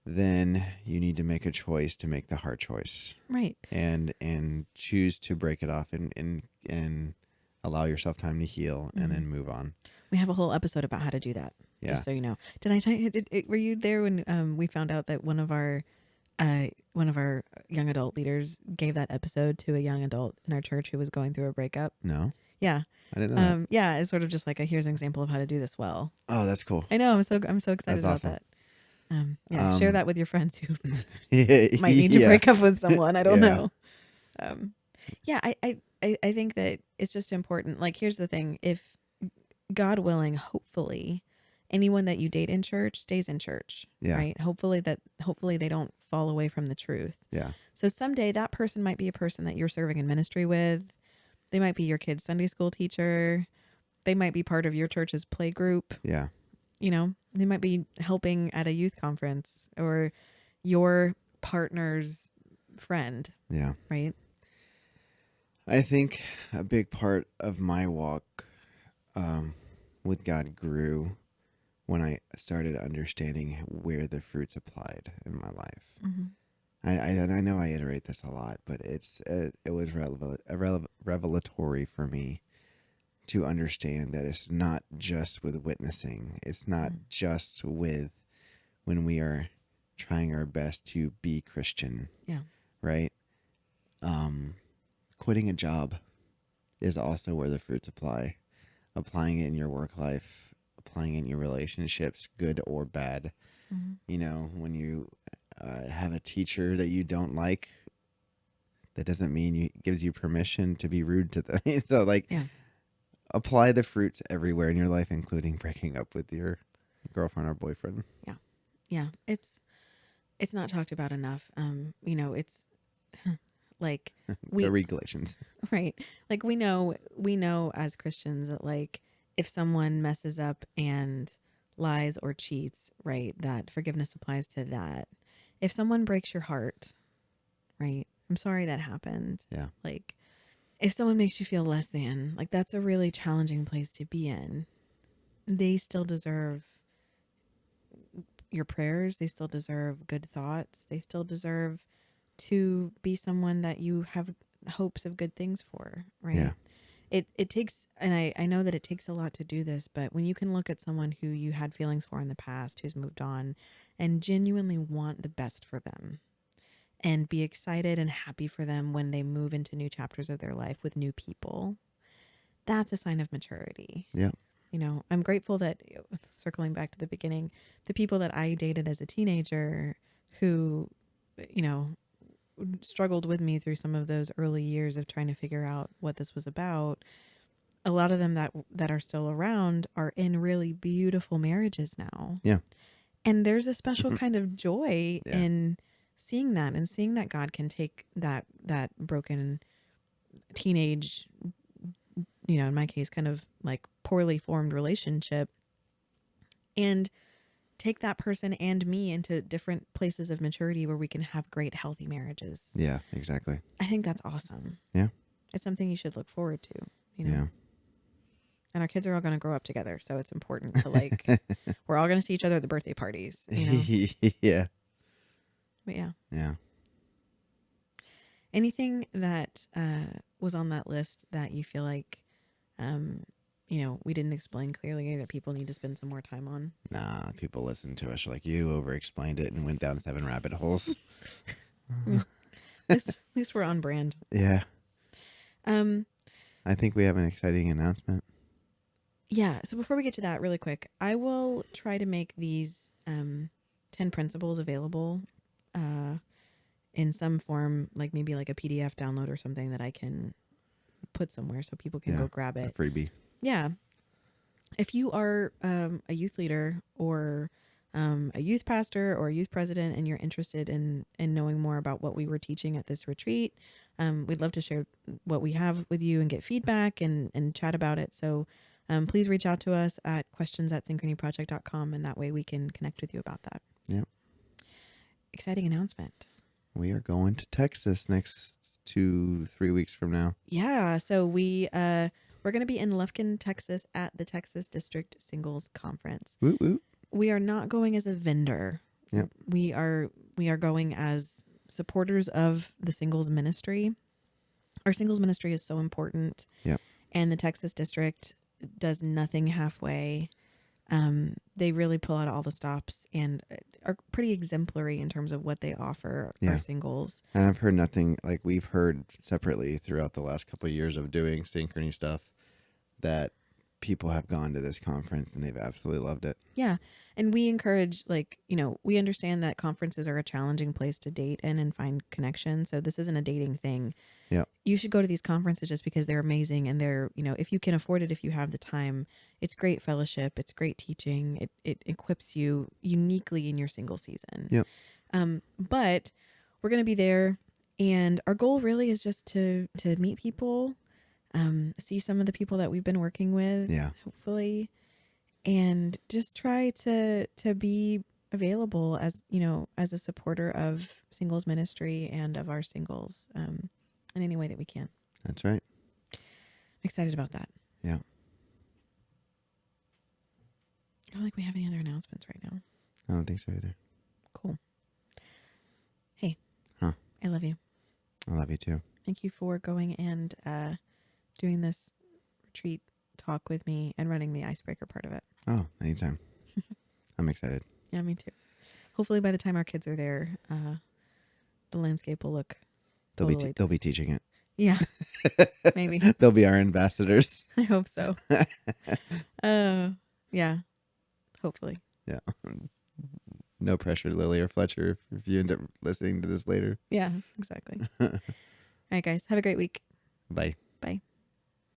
then you need to make a choice, to make the hard choice, Right. and choose to break it off and allow yourself time to heal, and then move on. We have a whole episode about how to do that. Yeah. Just so you know. Did I tell you? Were you there when we found out that one of our young adult leaders gave that episode to a young adult in our church who was going through a breakup? No, Yeah. I didn't know that. Yeah, it's sort of just like here's an example of how to do this well. Oh, that's cool. I know. I'm so excited That's about awesome. that. Yeah, share that with your friends who Might might need to break up with someone. I don't know. Yeah, I think that it's just important. Like, here's the thing: if God willing, hopefully, anyone that you date in church stays in church. Yeah. Right. Hopefully they don't fall away from the truth. Yeah. So someday that person might be a person that you're serving in ministry with. They might be your kid's Sunday school teacher. They might be part of your church's play group. Yeah. They might be helping at a youth conference or your partner's friend. Yeah. Right. I think a big part of my walk with God grew when I started understanding where the fruits applied in my life. Mm-hmm. I know I iterate this a lot, but it was revelatory for me to understand that it's not just with witnessing. It's not just with when we are trying our best to be Christian. Yeah. Right? Quitting a job is also where the fruits apply. Applying it in your work life, applying it in your relationships, good or bad. Mm-hmm. When you have a teacher that you don't like, that doesn't mean it gives you permission to be rude to them. So, apply the fruits everywhere in your life, including breaking up with your girlfriend or boyfriend. Yeah. Yeah. It's not talked about enough. It's like Read Galatians. Right. Like we know as Christians that if someone messes up and lies or cheats, right, that forgiveness applies to that. If someone breaks your heart, right, I'm sorry that happened. Yeah. If someone makes you feel less than, that's a really challenging place to be in. They still deserve your prayers. They still deserve good thoughts. They still deserve to be someone that you have hopes of good things for, right? Yeah. It takes, and I know that it takes a lot to do this, but when you can look at someone who you had feelings for in the past, who's moved on, and genuinely want the best for them, and be excited and happy for them when they move into new chapters of their life with new people, that's a sign of maturity. Yeah. I'm grateful that, circling back to the beginning, the people that I dated as a teenager who, struggled with me through some of those early years of trying to figure out what this was about, a lot of them that are still around are in really beautiful marriages now. Yeah. And there's a special kind of joy Yeah. in seeing that, and seeing that God can take that broken teenage, in my case, kind of poorly formed relationship, and take that person and me into different places of maturity where we can have great, healthy marriages. Yeah, exactly. I think that's awesome. Yeah. It's something you should look forward to, Yeah. And our kids are all going to grow up together, so it's important to we're all going to see each other at the birthday parties, Yeah. But yeah. Yeah. Anything that was on that list that you feel like, we didn't explain clearly that people need to spend some more time on? Nah, people listen to us like you over-explained it and went down 7 rabbit holes. At least we're on brand. Yeah. I think we have an exciting announcement. Yeah. So before we get to that, really quick, I will try to make these 10 principles available in some form, maybe a PDF download or something that I can put somewhere so people can go grab A it. freebie. Yeah. If you are a youth leader or a youth pastor or a youth president and you're interested in knowing more about what we were teaching at this retreat, we'd love to share what we have with you and get feedback and chat about it. So please reach out to us at questions@synchronyproject.com, and that way we can connect with you about that. Yep. Exciting announcement. We are going to Texas next 2-3 weeks from now. Yeah. So we're going to be in Lufkin, Texas at the Texas District Singles Conference. Woot woot. We are not going as a vendor. Yep. We are going as supporters of the singles ministry. Our singles ministry is so important. Yep. And the Texas District does nothing halfway. They really pull out all the stops and are pretty exemplary in terms of what they offer our singles. And I've heard nothing, like we've heard separately throughout the last couple of years of doing Synchrony stuff, that people have gone to this conference and they've absolutely loved it. Yeah. And we encourage, we understand that conferences are a challenging place to date and find connection. So this isn't a dating thing. Yeah. You should go to these conferences just because they're amazing. And they're, if you can afford it, if you have the time, it's great fellowship. It's great teaching. It equips you uniquely in your single season. Yep. But we're going to be there. And our goal really is just to meet people, see some of the people that we've been working with, hopefully, and just try to be available as, as a supporter of singles ministry and of our singles in any way that we can. That's right. I'm excited about that. Yeah. I don't think we have any other announcements right now. I don't think so either. Cool. Hey. Huh. I love you. I love you too. Thank you for going and doing this retreat talk with me and running the icebreaker part of it. Oh, anytime. I'm excited. Yeah, me too. Hopefully by the time our kids are there, the landscape will look They'll be teaching it. Yeah, maybe. They'll be our ambassadors. I hope so. Yeah, hopefully. Yeah. No pressure, Lily or Fletcher, if you end up listening to this later. Yeah, exactly. All right, guys. Have a great week. Bye. Bye.